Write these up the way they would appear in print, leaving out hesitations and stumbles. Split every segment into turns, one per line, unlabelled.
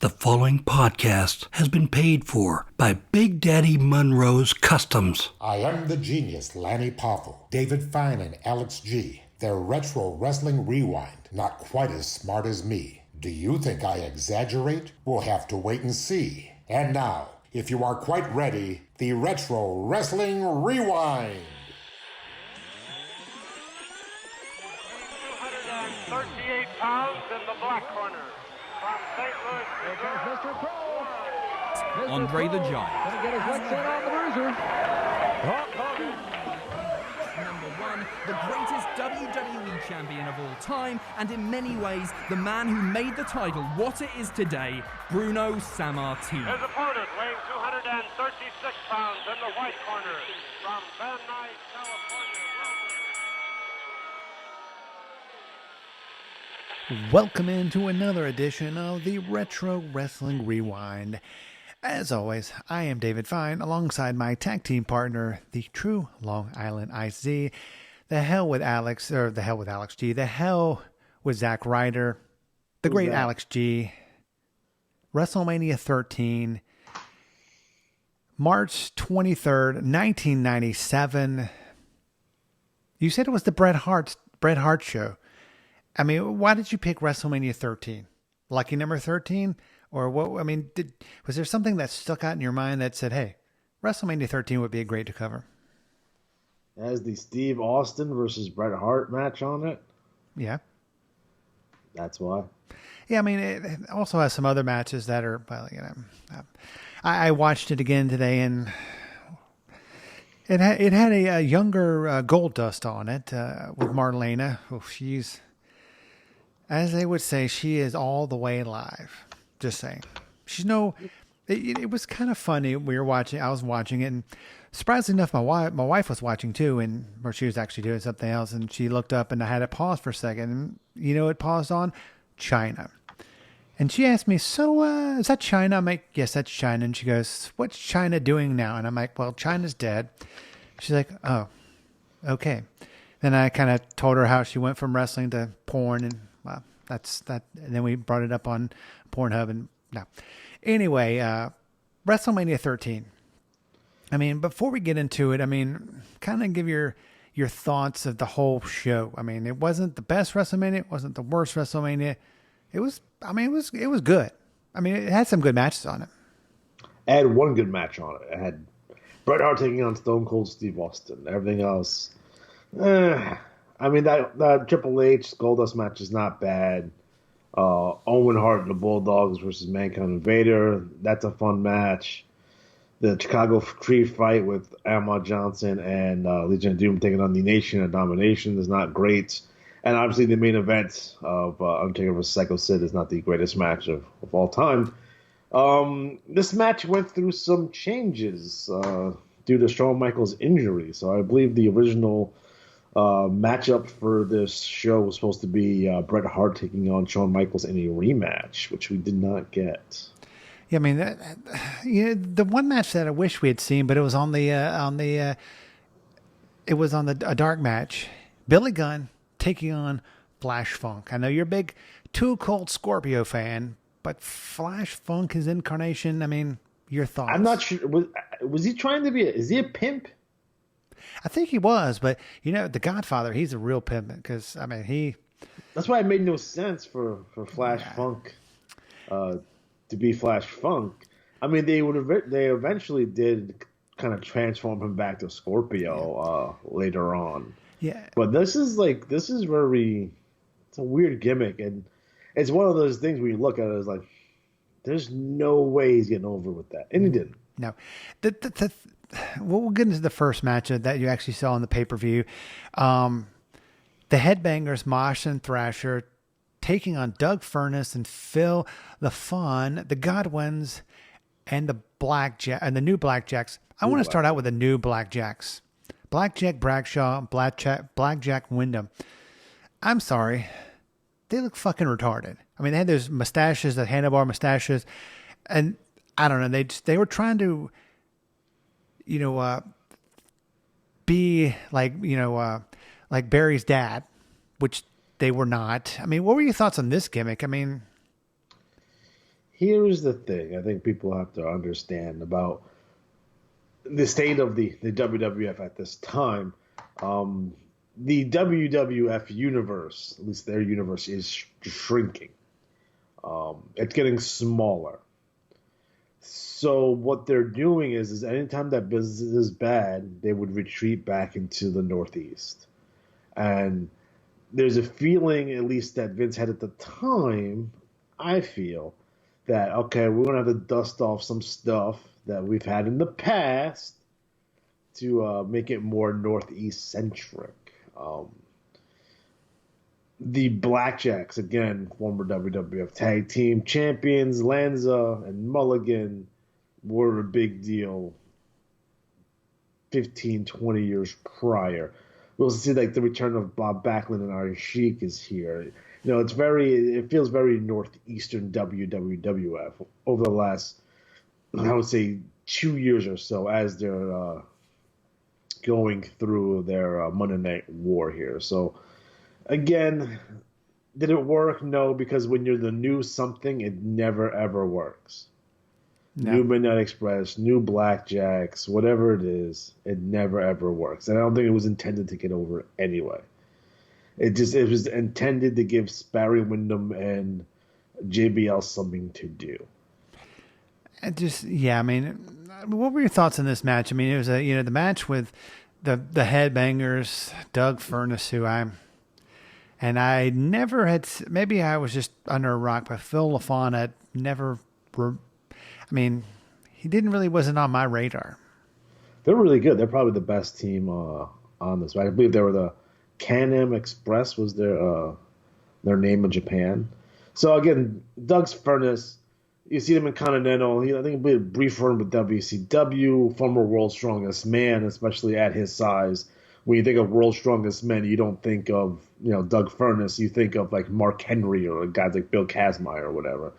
The following podcast has been paid for by Big Daddy Monroe's Customs.
I am the genius Lanny Poffo, David Fine, and Alex G. They're Retro Wrestling Rewind, not quite as smart as me. Do you think I exaggerate? We'll have to wait and see. And now, if you are quite ready, the Retro Wrestling Rewind.
238 pounds in the black corner. From St. Louis,
Here comes Mr. Crow.
Andre the Giant.
Gonna get his licks in on the bruiser. Hulk Hogan.
Number one, the greatest WWE champion of all time, and in many ways, the man who made the title what it is today, Bruno Sammartino.
his opponent weighing 236 pounds in the white corner. From Van Nuys, California.
Welcome into another edition of the Retro Wrestling Rewind. As always, I am David Fine, alongside my tag team partner, the true Long Island IC, the hell with Alex G, the hell with Zack Ryder, the great Alex G, WrestleMania 13, March 23rd, 1997. You said it was the Bret Hart show. I mean, why did you pick WrestleMania 13? Lucky number 13? Or what? I mean, was there something that stuck out in your mind that said, hey, WrestleMania 13 would be great to cover?
It has the Steve Austin versus Bret Hart match on it.
Yeah.
That's why.
Yeah, I mean, it also has some other matches that are, well, you know, I watched it again today, and it had a younger Goldust on it with Marlena. Oh, she's, as they would say, she is all the way live. Just saying. She's it was kind of funny. I was watching it, and surprisingly enough, my wife was watching too, or she was actually doing something else, and she looked up, and I had to pause for a second. And you know what paused on? China. And she asked me, so is that China? I'm like, yes, that's China. And she goes, what's China doing now? And I'm like, well, China's dead. She's like, oh, okay. Then I kind of told her how she went from wrestling to porn, and well, that's that. And then we brought it up on Pornhub, and no. Anyway, WrestleMania 13. I mean, before we get into it, I mean, kind of give your thoughts of the whole show. I mean, it wasn't the best WrestleMania, it wasn't the worst WrestleMania. It was good. I mean, it had some good matches on it.
It had one good match on it. It had Bret Hart taking on Stone Cold Steve Austin. Everything else, I mean, that Triple H Goldust match is not bad. Owen Hart and the Bulldogs versus Mankind and Vader. That's a fun match. The Chicago Tree fight with Ahmad Johnson and Legion of Doom taking on the Nation of Domination is not great. And obviously the main event of Undertaker vs. Psycho Sid is not the greatest match of all time. This match went through some changes due to Shawn Michaels' injury. So I believe the original matchup for this show was supposed to be Bret Hart taking on Shawn Michaels in a rematch, which we did not get.
Yeah, I mean, the one match that I wish we had seen, but it was on a dark match. Billy Gunn taking on Flash Funk. I know you're a big Too Cold Scorpio fan, but Flash Funk, his incarnation. I mean, your thoughts?
I'm not sure. Was he trying to be? Is he a pimp?
I think he was, but you know, the Godfather, he's a real pimp, because I mean,
That's why it made no sense for Flash Funk to be Flash Funk. I mean, they eventually did kind of transform him back to Scorpio later on.
Yeah.
But it's a weird gimmick, and it's one of those things where you look at it as like, there's no way he's getting over with that, and he didn't.
No, we'll get into the first match that you actually saw on the pay-per-view. The Headbangers, Mosh and Thrasher, taking on Doug Furnace and Phil the Fun, the Godwins, and the new Blackjacks. I want to start out with the new Blackjacks. Blackjack Bradshaw, Blackjack Wyndham. I'm sorry. They look fucking retarded. I mean, they had those mustaches, the handlebar mustaches, and I don't know. They were trying to, be like, like Barry's dad, which they were not. I mean, what were your thoughts on this gimmick? I mean,
Here's the thing I think people have to understand about the state of the WWF at this time. The WWF universe, at least their universe, is shrinking. It's getting smaller. So what they're doing is anytime that business is bad, they would retreat back into the Northeast. And there's a feeling, at least that Vince had at the time, I feel, that, okay, we're going to have to dust off some stuff that we've had in the past to make it more Northeast centric. The Blackjacks, again, former WWF Tag Team Champions, Lanza and Mulligan, were a big deal 15, 20 years prior. We'll see like the return of Bob Backlund and Iron Sheik is here. It feels very Northeastern WWF over the last, I would say, 2 years or so as they're going through their Monday Night War here. So, again, did it work? No, because when you're the new something, it never, ever works. No. New Midnight Express, new Blackjacks, whatever it is, it never, ever works. And I don't think it was intended to get over anyway. It was intended to give Barry Windham and JBL something to do.
What were your thoughts on this match? I mean, it was the match with the headbangers, Doug Furnas, I never had, maybe I was just under a rock, but Phil LaFon had never, wasn't on my radar.
They're really good. They're probably the best team on this. I believe they were the Can-Am Express was their name in Japan. So again, Doug's Furnace, you see them in Continental. I think he played a brief run with WCW, former World's Strongest Man, especially at his size. When you think of World's Strongest Men, you don't think of Doug Furnas. You think of like Mark Henry or guys like Bill Kazmaier or whatever.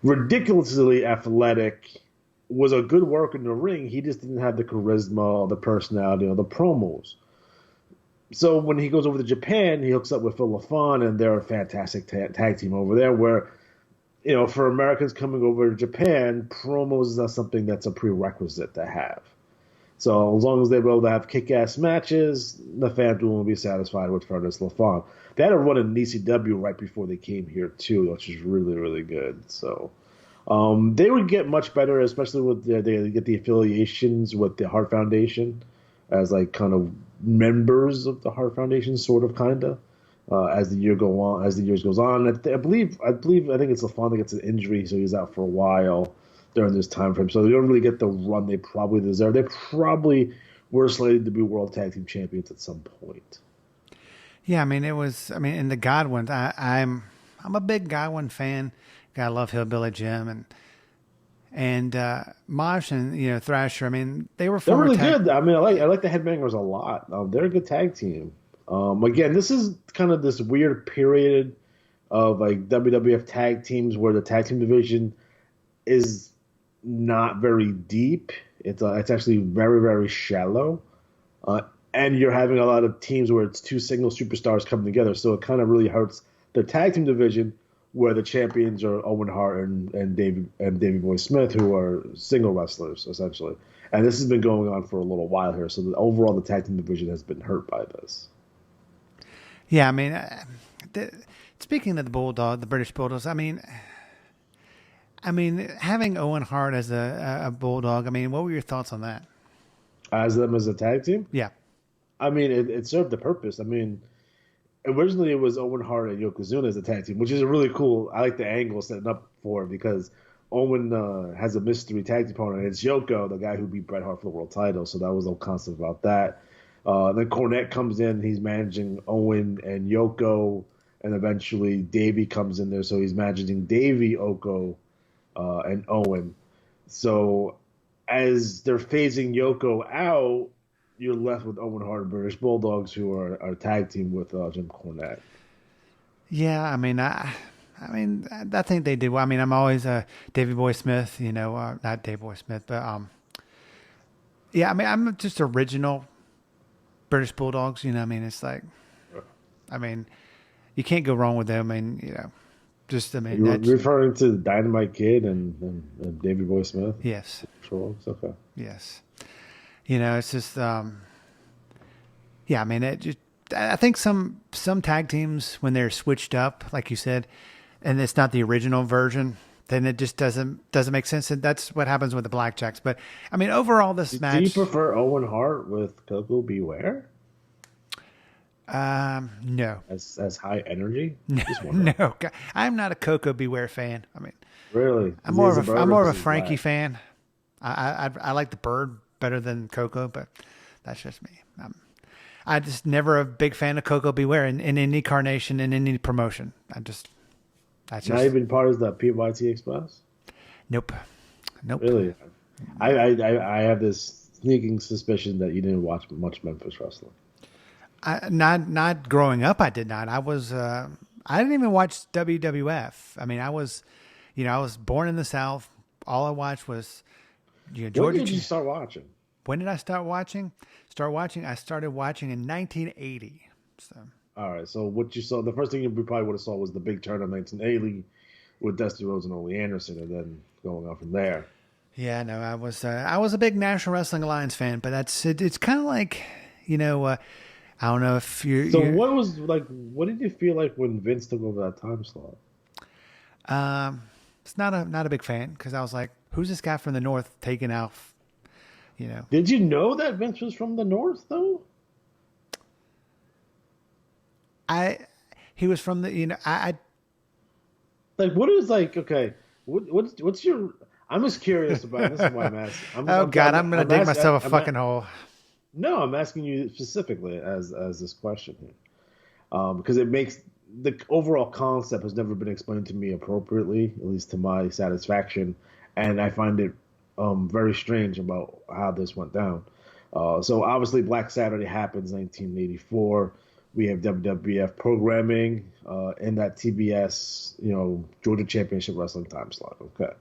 Ridiculously athletic, was a good worker in the ring. He just didn't have the charisma or the personality or the promos. So when he goes over to Japan, he hooks up with Phil LaFon, and they're a fantastic tag team over there where, for Americans coming over to Japan, promos is not something that's a prerequisite to have. So as long as they're able to have kick-ass matches, the fans will be satisfied with Furnas LaFon. They had a run in ECW right before they came here too, which is really, really good. So they would get much better, especially with they get the affiliations with the Hart Foundation as like kind of members of the Hart Foundation, sort of, kind of. As the years goes on, I think it's LaFon that gets an injury, so he's out for a while during this time frame. So they don't really get the run they probably deserve. They probably were slated to be World Tag Team Champions at some point.
Yeah, in the Godwins, I'm a big Godwin fan. I love Hillbilly Jim and Mosh and Thrasher. They were
they're really good. I like the Headbangers a lot. They're a good tag team. Again, this is kind of this weird period of like WWF tag teams where the tag team division is not very deep. It's actually very, very shallow. And you're having a lot of teams where it's two single superstars coming together. So it kind of really hurts the tag team division where the champions are Owen Hart and Davey Boy Smith, who are single wrestlers, essentially. And this has been going on for a little while here. So overall, the tag team division has been hurt by this.
Yeah, speaking of the British Bulldogs, having Owen Hart as a Bulldog, what were your thoughts on that?
As them as a tag team?
Yeah.
It served the purpose. Originally it was Owen Hart and Yokozuna as a tag team, which is really cool. I like the angle setting up for it because Owen has a mystery tag team opponent. It's Yoko, the guy who beat Bret Hart for the world title, so that was no concept about that. Then Cornette comes in, he's managing Owen and Yoko, and eventually Davey comes in there, so he's managing Davey, Oko, and Owen. So as they're phasing Yoko out, you're left with Owen Hart and British Bulldogs, who are a tag team with Jim Cornette.
Yeah, I think they did well. I'm always Davey Boy Smith, not Davey Boy Smith, but I'm just original British Bulldogs. It's like, you can't go wrong with them. Just, I mean,
You're
that's,
referring to Dynamite Kid and Davey Boy Smith?
yes,
Sure. It's okay.
yes. It's just, yeah, I mean, I think some tag teams, when they're switched up, like you said, and it's not the original version, then it just doesn't make sense. And that's what happens with the Blackjacks. But I mean, overall, this match.
Do you prefer Owen Hart with Coco Beware?
No.
As high energy?
No, I'm not a Coco Beware fan. I mean,
really,
I'm more of a Frankie fan. I like the Bird better than Coco, but that's just me. I just never a big fan of Coco Beware in any incarnation in any promotion. That's just
not even part of the PYT Express.
Nope.
Really, I have this sneaking suspicion that you didn't watch much Memphis wrestling.
Not growing up, I did not. I didn't even watch WWF. I mean, I was born in the South. All I watched was, Georgia.
When did you start watching?
When did I start watching? I started watching in 1980. So.
All right. So what you saw, the first thing you probably would have saw was the big turn of 1980 with Dusty Rhodes and Ole Anderson, and then going on from there.
Yeah, no, I was a big National Wrestling Alliance fan, but it's kind of like, I don't know if you.
So what did you feel like when Vince took over that time slot?
It's not a big fan, because I was like, who's this guy from the North taking off?
Did you know that Vince was from the North though?
He was from the I
like, what is, like, okay, what's your? I'm just curious about this. Is why I'm asking.
I'm gonna dig myself a fucking hole.
No, I'm asking you specifically as this question here, because it makes the overall concept has never been explained to me appropriately, at least to my satisfaction, and I find it very strange about how this went down. So obviously, Black Saturday happens 1984. We have WWF programming in that TBS, Georgia Championship Wrestling time slot. Okay,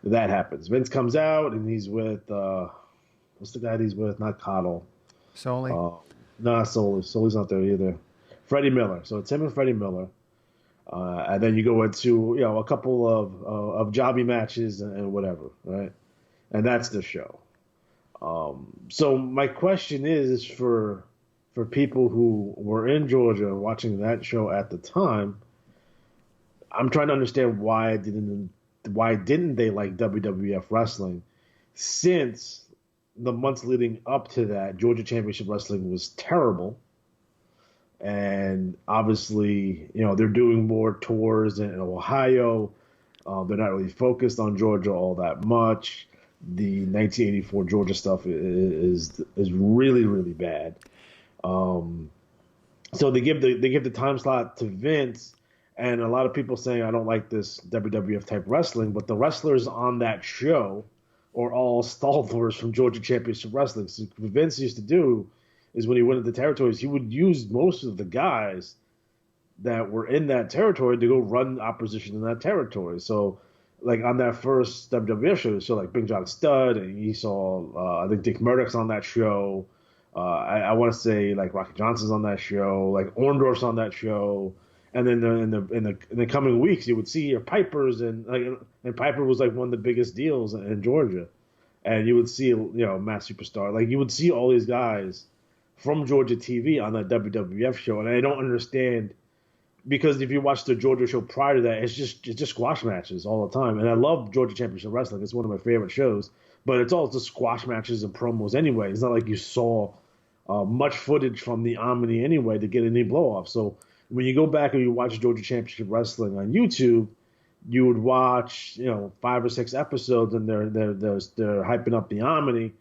that happens. Vince comes out and he's with what's the guy he's with? Not Cottle.
Solely.
Not Solely. Solely's not there either. Freddie Miller. So it's him and Freddie Miller. And then you go into a couple of jobby matches and whatever, right? And that's the show. So my question is for people who were in Georgia watching that show at the time, I'm trying to understand why didn't they like WWF wrestling, since the months leading up to that, Georgia Championship Wrestling was terrible. And obviously, they're doing more tours in Ohio. They're not really focused on Georgia all that much. The 1984 Georgia stuff is really, really bad. So they give the time slot to Vince, and a lot of people saying, I don't like this WWF type wrestling, but the wrestlers on that show are all stalwarts from Georgia Championship Wrestling. So what Vince used to do is, when he went into territories, he would use most of the guys that were in that territory to go run opposition in that territory. So, like, on that first WWF show, so like Big John Studd, and he saw I think Dick Murdoch's on that show. I want to say like Rocky Johnson's on that show, like Orndorff's on that show, and then in the coming weeks you would see your Pipers, and Piper was like one of the biggest deals in Georgia, and you would see Matt Superstar, like you would see all these guys from Georgia TV on that WWF show, and I don't understand, because if you watch the Georgia show prior to that, it's just squash matches all the time, and I love Georgia Championship Wrestling. It's one of my favorite shows, but it's all just squash matches and promos anyway. It's not like you saw much footage from the Omni anyway to get any blow-off. So when you go back and you watch Georgia Championship Wrestling on YouTube, you would watch 5 or 6 episodes, and they're hyping up the Omni,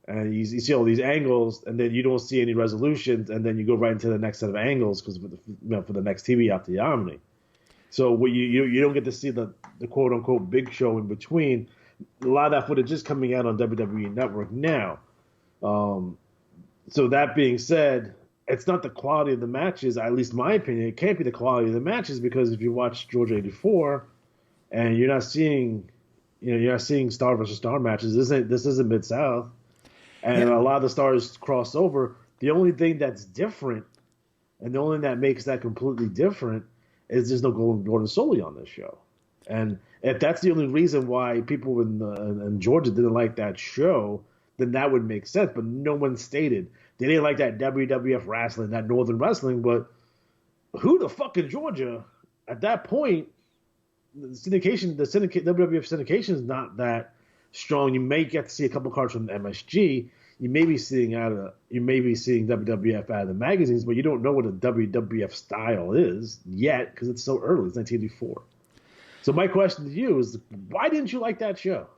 and you see all these angles, and then you don't see any resolutions, and then you go right into the next set of angles because for the next TV after the Omni. So what you don't get to see the quote unquote big show in between. A lot of that footage is coming out on WWE Network now. So that being said, it's not the quality of the matches, at least my opinion. It can't be the quality of the matches, because if you watch Georgia 84 and you're not seeing star versus star matches, this isn't Mid-South. And a lot of the stars cross over. The only thing that's different, and the only thing that makes that completely different, is there's no Gordon Soley on this show. And if that's the only reason why people in Georgia didn't like that show, then that would make sense. But no one stated they didn't like that WWF wrestling, that Northern wrestling. But who the fuck in Georgia at that point? The WWF syndication is not that strong. You may get to see a couple cards from the MSG. You may be seeing WWF out of the magazines, but you don't know what a WWF style is yet because it's so early. It's 1984. So my question to you is, why didn't you like that show?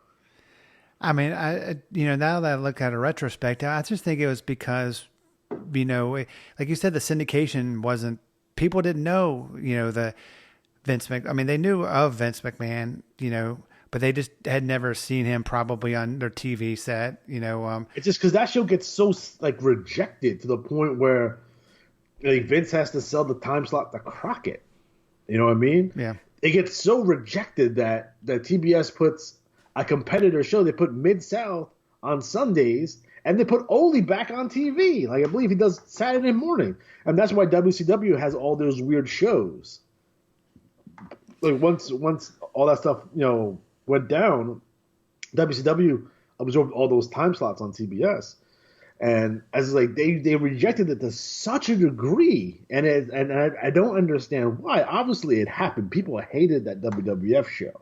I mean, now that I look at a retrospect, I just think it was because, like you said, the syndication wasn't. People didn't know, the Vince McMahon. I mean, they knew of Vince McMahon, but they just had never seen him probably on their TV set,
It's just because that show gets so rejected to the point where Vince has to sell the time slot to Crockett. You know what I mean?
Yeah.
It gets so rejected that TBS puts a competitor show. They put Mid-South on Sundays, and they put Ole back on TV. Like, I believe he does Saturday morning. And that's why WCW has all those weird shows. Like, once all that stuff, went down, WCW absorbed all those time slots on TBS. And as they rejected it to such a degree, and I don't understand why. Obviously, it happened. People hated that WWF show.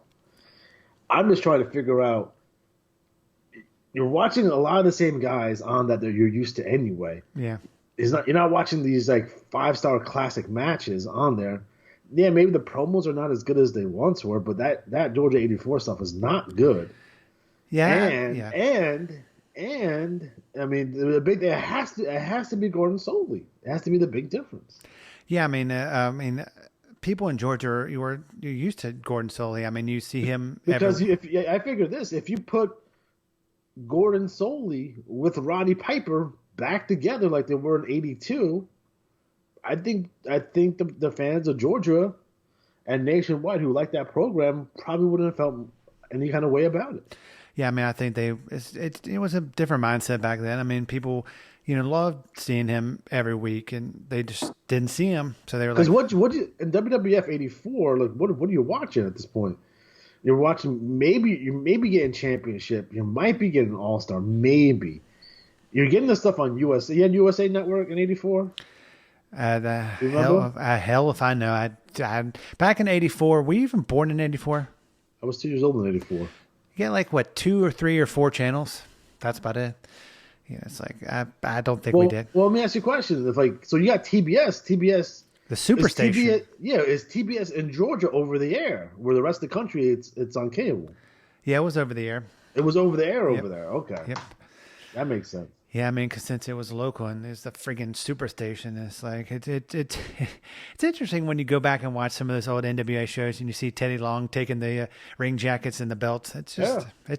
I'm just trying to figure out. You're watching a lot of the same guys on that you're used to anyway.
Yeah,
you're not watching these 5-star classic matches on there. Yeah, maybe the promos are not as good as they once were, but that Georgia '84 stuff is not good.
Yeah,
And I mean, it has to be Gordon Soley. It has to be the big difference.
Yeah, I mean, people in Georgia you're used to Gordon Soley. I mean, you see him
because I figure this: if you put Gordon Soley with Roddy Piper back together like they were in '82, I think the fans of Georgia and nationwide who like that program probably wouldn't have felt any kind of way about it.
Yeah, I mean, I think it was a different mindset back then. I mean, people, loved seeing him every week, and they just didn't see him, so they were like,
"Because what in WWF '84? Like, what are you watching at this point? You're watching you may be getting championship, you might be getting All Star, maybe you're getting the stuff on USA. You had USA Network in '84.
Hell if I know. I back in '84. Were you even born in '84?
I was 2 years old in '84.
You get 2 or 3 or 4 channels. That's about it. It's like I don't think we did.
Well, let me ask you a question. So you got TBS,
the Superstation.
Is TBS in Georgia over the air? Where the rest of the country it's on cable?
Yeah, it was over the air.
It was over the air over there. Okay.
Yep.
That makes sense.
Yeah, I mean, because since it was local and it's the friggin' Superstation, it's like it's interesting when you go back and watch some of those old NWA shows and you see Teddy Long taking the ring jackets and the belts. It's just I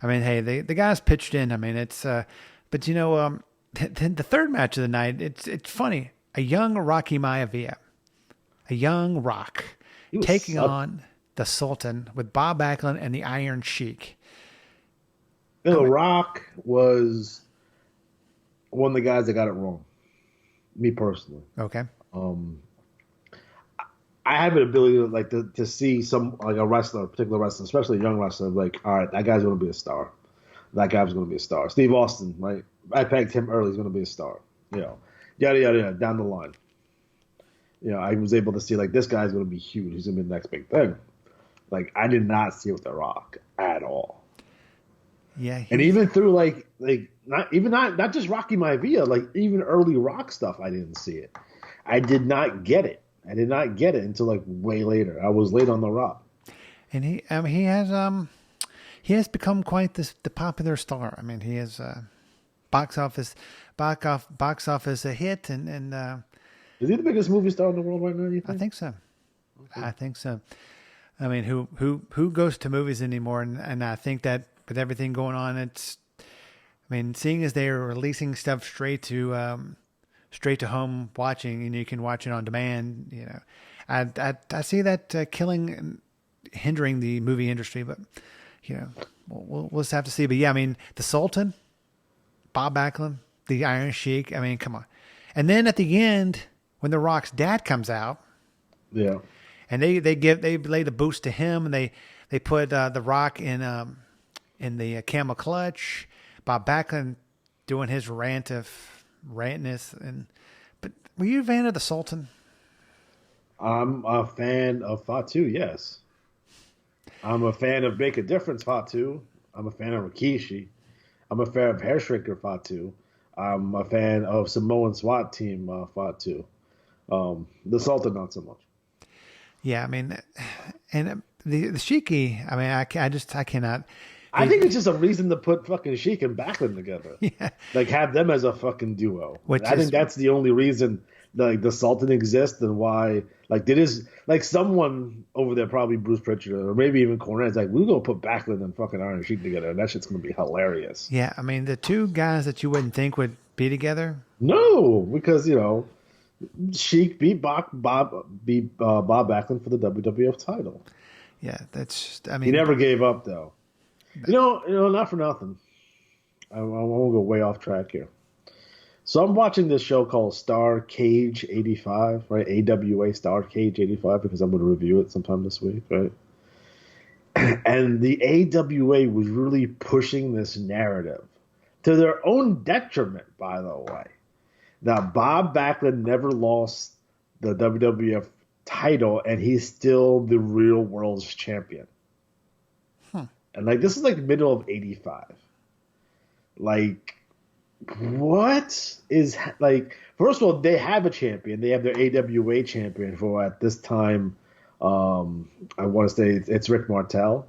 mean, hey, the guys pitched in. I mean, it's but the third match of the night, it's funny. A young Rocky Maivia, a young Rock, taking on the Sultan with Bob Backlund and the Iron Sheik.
The Rock was one of the guys that got it wrong. Me personally.
Okay.
I have an ability to see some a wrestler, a particular wrestler, especially a young wrestler, all right, that guy's going to be a star. That guy was going to be a star. Steve Austin, right? I pegged him early. He's going to be a star. Yada yada yada down the line. I was able to see this guy's going to be huge. He's going to be the next big thing. I did not see it with The Rock at all.
Yeah.
And even through not just Rocky Maivia, even early Rock stuff, I didn't see it. I did not get it. I did not get it until way later. I was late on The Rock. And
he has become quite the popular star. I mean, he is box office a hit, and
is he the biggest movie star in the world right now? You think?
I think so. Okay. I think so. I mean, who goes to movies anymore? And I think that with everything going on, seeing as they are releasing stuff straight to home watching, and you can watch it on demand. I see that hindering the movie industry, but we'll just have to see. But yeah, I mean, the Sultan, Bob Backlund, the Iron Sheik. I mean, come on. And then at the end, when The Rock's dad comes out, and they lay the boost to him, and they put The Rock in the camel clutch. Bob Backlund doing his rantness, but were you a fan of the Sultan?
I'm a fan of Fatu, yes. I'm a fan of Make a Difference Fatu. I'm a fan of Rikishi. I'm a fan of Hair Shrinker Fatu. I'm a fan of Samoan SWAT team Fatu. The Sultan, not so much.
Yeah, I mean, and the Shiki, I mean, I cannot.
I think it's just a reason to put fucking Sheik and Backlund together.
Yeah.
Like, have them as a fucking duo. I think that's the only reason the Sultan exists, and why, like, it is, like, someone over there, probably Bruce Pritchard, or maybe even Cornette, is like, we're going to put Backlund and fucking Iron Sheik together, and that shit's going to be hilarious.
Yeah, I mean, the two guys that you wouldn't think would be together.
No, because, Sheik beat Bob Backlund for the WWF title.
Yeah, I mean,
he never gave up, though. Not for nothing. I won't go way off track here. So I'm watching this show called Star Cage 85, right? AWA Star Cage 85, because I'm going to review it sometime this week, right? And the AWA was really pushing this narrative to their own detriment, by the way. Now, Bob Backlund never lost the WWF title, and he's still the real world's champion. And, like, this is, like, middle of 85. Like, what is, like, first of all, they have a champion. They have their AWA champion for, at this time, I want to say it's Rick Martel.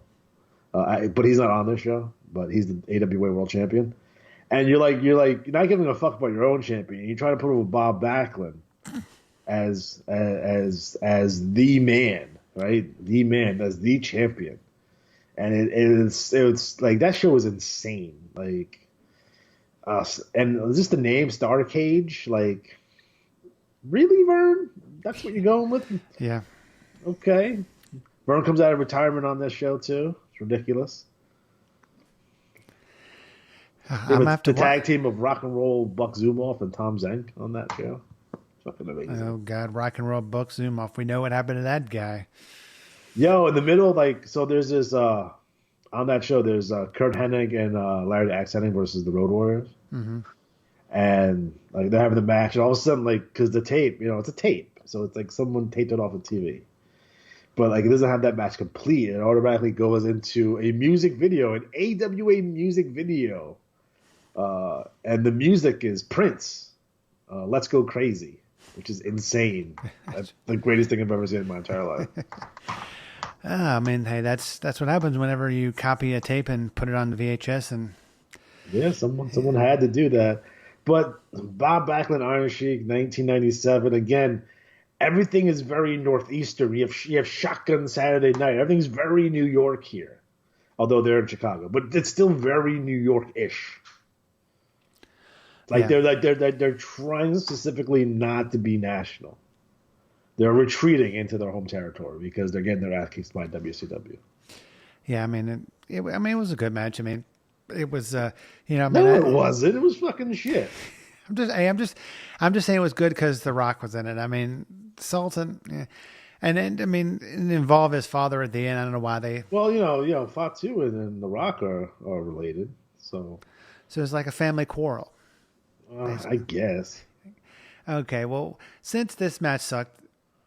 But he's not on this show, but he's the AWA world champion. And you're not giving a fuck about your own champion. You try to put him with Bob Backlund as the man, right? The man, as the champion. And it's like, that show was insane. Like, and just the name Star Cage, like, really, Vern? That's what you're going with?
Yeah.
Okay. Vern comes out of retirement on this show too. It's ridiculous.
I'm after
the tag team of Rock and Roll Buck Zumoff and Tom Zenk on that show. Fucking amazing.
Oh God, Rock and Roll Buck Zumoff. We know what happened to that guy.
Yo, in the middle, like, so there's this on that show. There's Kurt Hennig and Larry the Axe Hennig versus the Road Warriors, and like they're having the match, and all of a sudden, like, because the tape, it's a tape, so it's like someone taped it off the TV, but like it doesn't have that match complete. It automatically goes into a music video, an AWA music video, and the music is Prince, "Let's Go Crazy," which is insane. That's the greatest thing I've ever seen in my entire life.
I mean, hey, that's what happens whenever you copy a tape and put it on the VHS. And
yeah, someone had to do that. But Bob Backlund, Iron Sheik, 1997. Again, everything is very northeastern. You have Shotgun Saturday Night. Everything's very New York here, although they're in Chicago. But it's still very New York-ish. Like, they're trying specifically not to be national. They're retreating into their home territory because they're getting their ass kicked by WCW.
Yeah, I mean, it was a good match. I mean, it was,
it wasn't. It was fucking shit.
I'm just saying it was good because The Rock was in it. I mean, Sultan, yeah. And then, I mean, it involved his father at the end. I don't know why they.
Well, Fatu and The Rock are related, so
it's like a family quarrel.
I guess.
Okay, well, since this match sucked,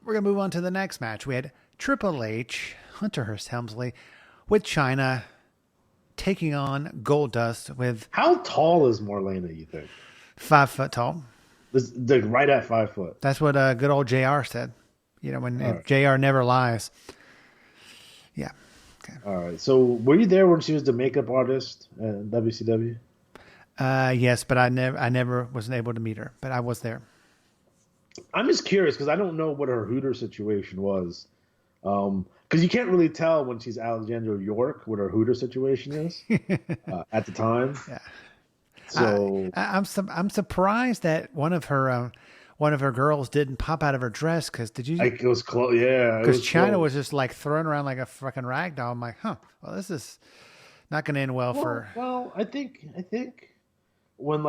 we're going to move on to the next match. We had Triple H, Hunter Hearst Helmsley, with China taking on Goldust with...
How tall is Marlena, you think?
5 foot tall.
They're right at 5 foot.
That's what good old JR said. When JR never lies. Yeah. Okay.
All right. So were you there when she was the makeup artist at WCW?
Yes, but I never was able to meet her, but I was there.
I'm just curious because I don't know what her Hooter situation was. Because you can't really tell when she's Alexandra York what her Hooter situation is at the time.
Yeah.
So
I'm surprised that one of her girls didn't pop out of her dress. Because did you?
It was close. Yeah.
Because China was just like thrown around like a fucking rag doll. I'm like, well, this is not going to end well for.
Well, I think when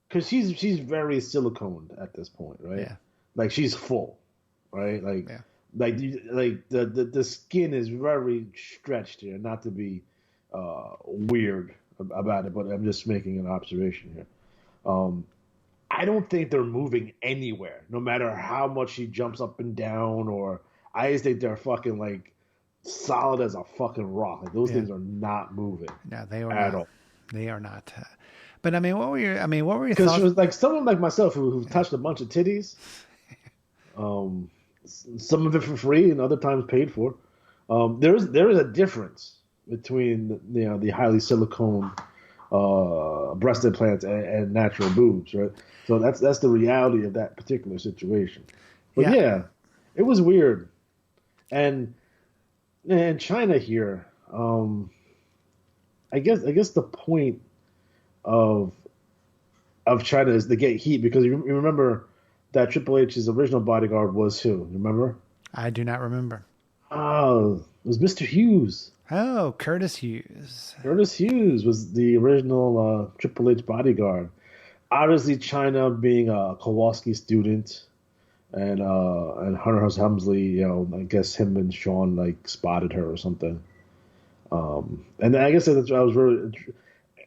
because she's very siliconed at this point, right?
Yeah.
Like she's full, right? Like The skin is very stretched here. Not to be weird about it, but I'm just making an observation here. I don't think they're moving anywhere, no matter how much he jumps up and down. Or I just think they're fucking like solid as a fucking rock. Like those things are not moving.
No, they are
at
not.
all.
They are not. But I mean, what were your
Because
thoughts?
it was like someone like myself who touched a bunch of titties. Some of it for free and other times paid for. There is a difference between the highly silicone breast implants and natural boobs, right? So that's the reality of that particular situation. But yeah, it was weird, and China here. I guess the point of China is to get heat because you remember that Triple H's original bodyguard was who? Remember?
I do not remember.
Oh, it was Mr. Hughes.
Oh, Curtis Hughes.
Curtis Hughes was the original Triple H bodyguard. Obviously, China being a Kowalski student, and Hunter Hearst Helmsley, I guess him and Sean like spotted her or something. And I guess I was really.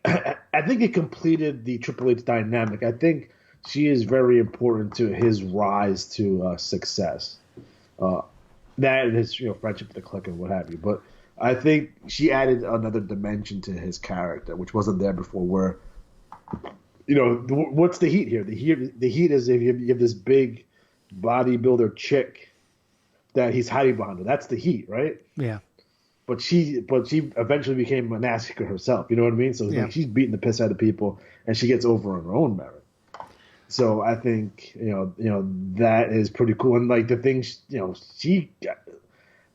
I think it completed the Triple H dynamic. I think she is very important to his rise to success. That and his friendship with the Clique and what have you. But I think she added another dimension to his character, which wasn't there before. Where what's the heat here? The heat is if you have this big bodybuilder chick that he's hiding behind her. That's the heat, right?
Yeah.
But she eventually became a massacre herself. You know what I mean? So like she's beating the piss out of people, and she gets over on her own merit. So I think that is pretty cool. And like the things she,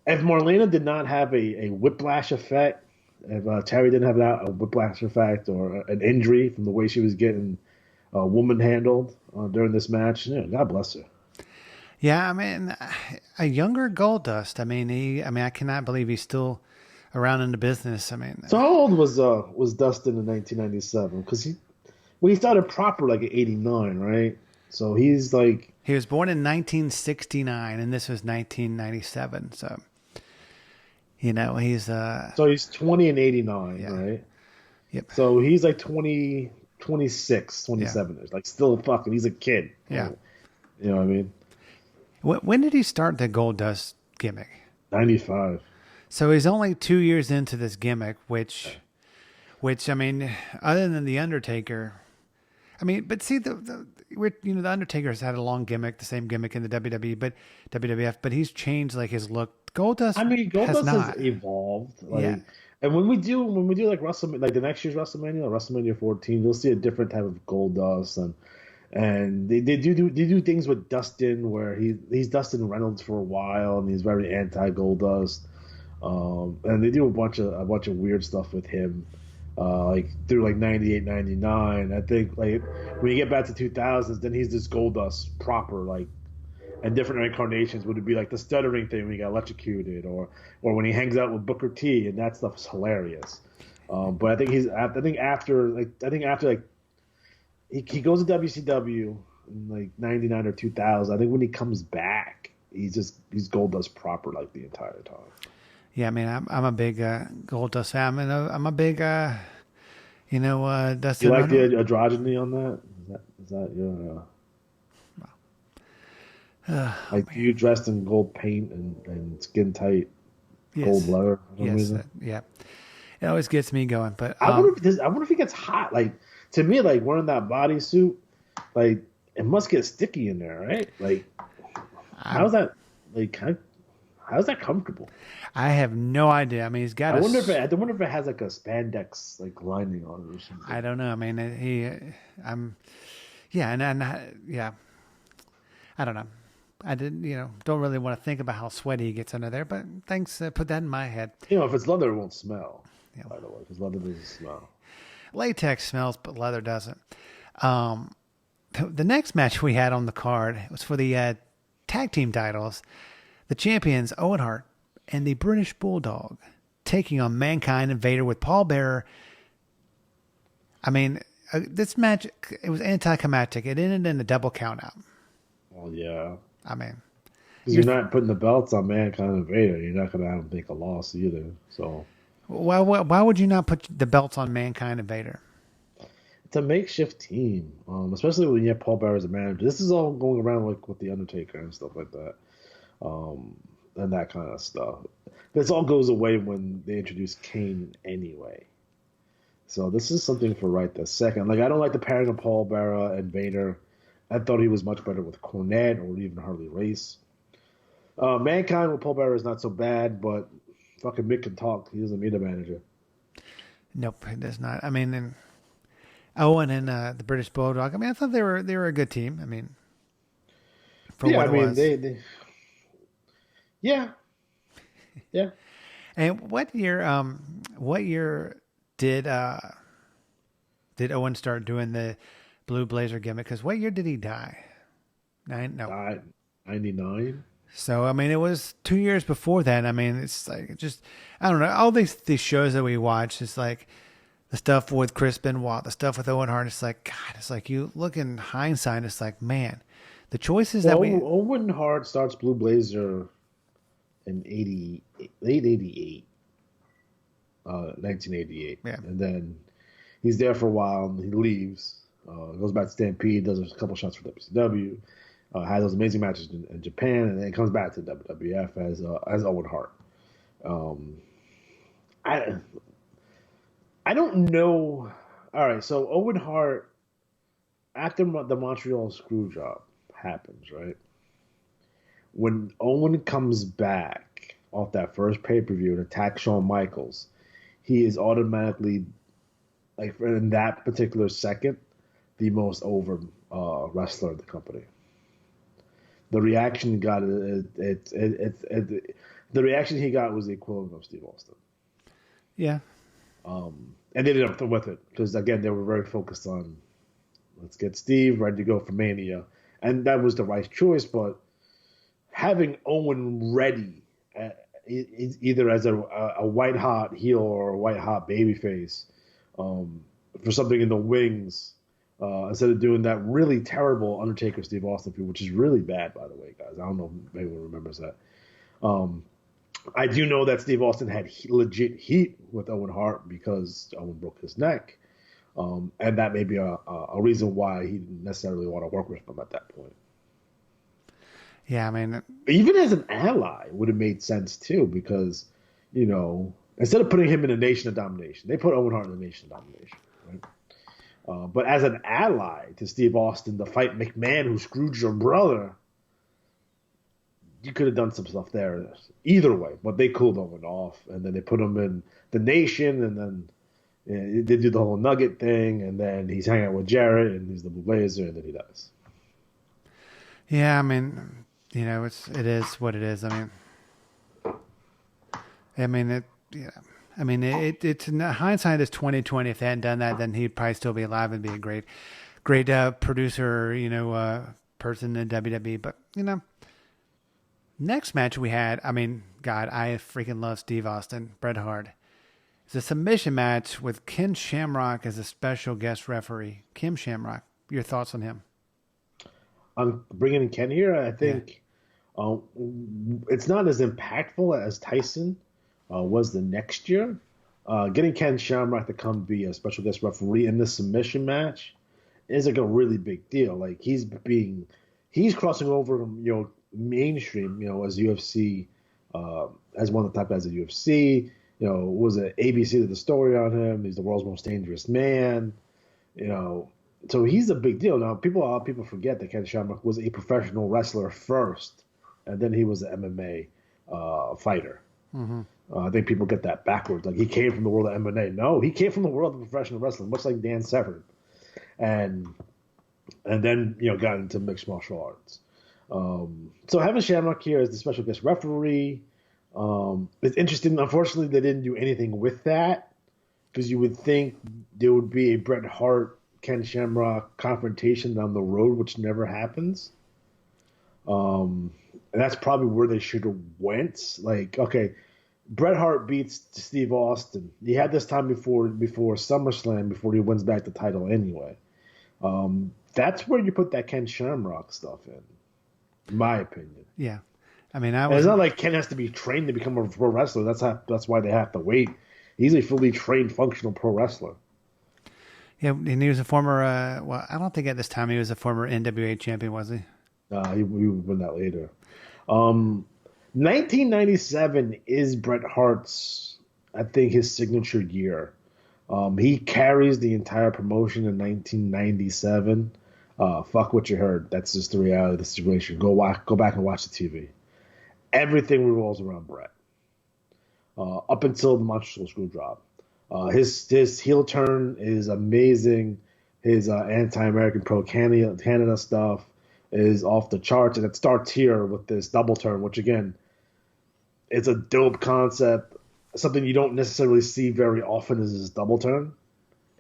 if Marlena did not have a whiplash effect, if Terry didn't have a whiplash effect or an injury from the way she was getting woman handled during this match, God bless her.
Yeah, I mean, a younger Goldust. I mean, I cannot believe he's still around in the business. I mean,
so how old was Dustin in 1997? Because he started proper like at 89, right? So he's like
he was born in 1969, and this was 1997. So he's
so he's 20 and 89, right?
Yep.
So he's like 20, 26, 27. Yeah. Like still fucking. He's a kid.
Yeah.
You know what I mean?
When did he start the Goldust gimmick?
95.
So he's only 2 years into this gimmick, which I mean, other than the Undertaker, I mean, but see the Undertaker's had a long gimmick, the same gimmick in the WWE, but WWF, but he's changed like his look. Goldust, has
evolved. Like, and when we do like WrestleMania, like the next year's WrestleMania, or WrestleMania 14, you'll see a different type of Goldust and they do things with Dustin where he's Dustin Reynolds for a while and he's very anti Goldust, and they do a bunch of weird stuff with him, like through like 98, 99. I think like when you get back to 2000s, then he's this Goldust proper, like, and different incarnations would be like the stuttering thing when he got electrocuted, or when he hangs out with Booker T, and that stuff's hilarious. But I think after he goes to WCW in like 99 or 2000. I think when he comes back, he's Goldust proper like the entire time. Yeah,
I mean, I'm a big Goldust fan. I'm a big, Dustin.
You like the androgyny on that? Is that your? Like you dressed in gold paint and skin tight gold leather.
Yes, yeah. It always gets me going. But
I wonder if he gets hot. Like to me, like wearing that bodysuit, like it must get sticky in there, right? Like how's that? Like how's that comfortable?
I have no idea. I mean, he's got.
I wonder if it has like a spandex like lining on it or something.
I don't know. I mean, yeah. I don't know. I didn't, don't really want to think about how sweaty he gets under there, but thanks, put that in my head.
If it's leather, it won't smell. Yeah. By the way, because leather doesn't smell.
Latex smells, but leather doesn't. The next match we had on the card was for the tag team titles. The champions, Owen Hart and the British Bulldog, taking on Mankind and Vader with Paul Bearer. I mean, this match, it was anticlimactic. It ended in a double countout.
Well, yeah.
I mean,
Because you're not putting the belts on Mankind and Vader. You're not going to have them take a loss either. So
why would you not put the belts on Mankind and Vader?
it's a makeshift team, especially when you have Paul Bearer as a manager. This is all going around like with the Undertaker and stuff like that, and that kind of stuff. This all goes away when they introduce Kane anyway. So this is something for right this second. Like I don't like the pairing of Paul Bearer and Vader. I thought he was much better with Cornette or even Harley Race. Mankind with Paul Bearer is not so bad, but fucking Mick can talk. He doesn't need a manager.
Nope, it does not. I mean, and Owen and the British Bulldog. I mean, I thought they were a good team. I mean, for what it was.
They yeah.
And what year did Owen start doing the Blue Blazer gimmick? Because what year did he die?
99.
So I mean, it was 2 years before that. I mean, it's like just I don't know. All these shows that we watch, it's like the stuff with Chris Benoit, the stuff with Owen Hart. It's like God. It's like you look in hindsight. It's like man, the choices that
Owen Hart starts Blue Blazer in late 88. 1988.
Yeah.
And then he's there for a while and he leaves. Goes back to Stampede, does a couple shots for WCW, had those amazing matches in Japan, and then comes back to WWF as Owen Hart. I don't know. All right, so Owen Hart, after the Montreal screw job happens, right? When Owen comes back off that first pay-per-view and attacks Shawn Michaels, he is automatically, like in that particular second, the most over wrestler of the company. The reaction he got, the reaction he got was the equivalent of Steve Austin. Yeah. And they did up with it because again they were very focused on let's get Steve ready to go for Mania, and that was the right choice. But having Owen ready, either as a white hot heel or a white hot babyface, for something in the wings. Instead of doing that really terrible Undertaker Steve Austin feud, which is really bad, by the way, guys. I don't know if anyone remembers that. I do know that Steve Austin had legit heat with Owen Hart because Owen broke his neck. And that may be a reason why he didn't necessarily want to work with him at that point.
Yeah, I mean...
Even as an ally would have made sense, too, because, instead of putting him in a Nation of Domination, they put Owen Hart in the Nation of Domination, right? But as an ally to Steve Austin to fight McMahon, who screwed your brother, you could have done some stuff there. Either way, but they cooled Owen off, and then they put him in the Nation, and then they do the whole Nugget thing, and then he's hanging out with Jarrett, and he's the Blue Blazer, and then he dies.
Yeah, I mean, it is what it is. It's in hindsight is 2020. If they hadn't done that, then he'd probably still be alive and be a great producer, person in WWE. But next match we had, God, I freaking love Steve Austin, Bret Hart. It's a submission match with Ken Shamrock as a special guest referee. Ken Shamrock, your thoughts on him?
I'm bringing in Ken here. I think it's not as impactful as Tyson was the next year. Getting Ken Shamrock to come be a special guest referee in this submission match is like a really big deal. Like he's crossing over, mainstream, as UFC, as one of the top guys at UFC. Was it ABC did the story on him? He's the world's most dangerous man. So he's a big deal. Now people forget that Ken Shamrock was a professional wrestler first, and then he was an MMA fighter. Mm-hmm. I think people get that backwards. Like he came from the world of MMA. No, he came from the world of professional wrestling, much like Dan Severn, and then got into mixed martial arts. So having Shamrock here as the special guest referee, it's interesting. Unfortunately, they didn't do anything with that because you would think there would be a Bret Hart Ken Shamrock confrontation down the road, which never happens. And that's probably where they should have went. Like, okay, Bret Hart beats Steve Austin. He had this time before SummerSlam, before he wins back the title anyway. That's where you put that Ken Shamrock stuff in my opinion.
Yeah. I mean,
And it's not like Ken has to be trained to become a pro wrestler. That's why they have to wait. He's a fully trained, functional pro wrestler.
Yeah, and he was a former. Well, I don't think at this time he was a former NWA champion, was he?
He would win that later. 1997 is Bret Hart's, I think, his signature year. He carries the entire promotion in 1997. Fuck what you heard. That's just the reality of the situation. Go back and watch the TV. Everything revolves around Bret. Up until the Montreal Screw drop. His heel turn is amazing. His anti-American pro-Canada stuff is off the charts, and it starts here with this double turn, which again, it's a dope concept. Something you don't necessarily see very often is this double turn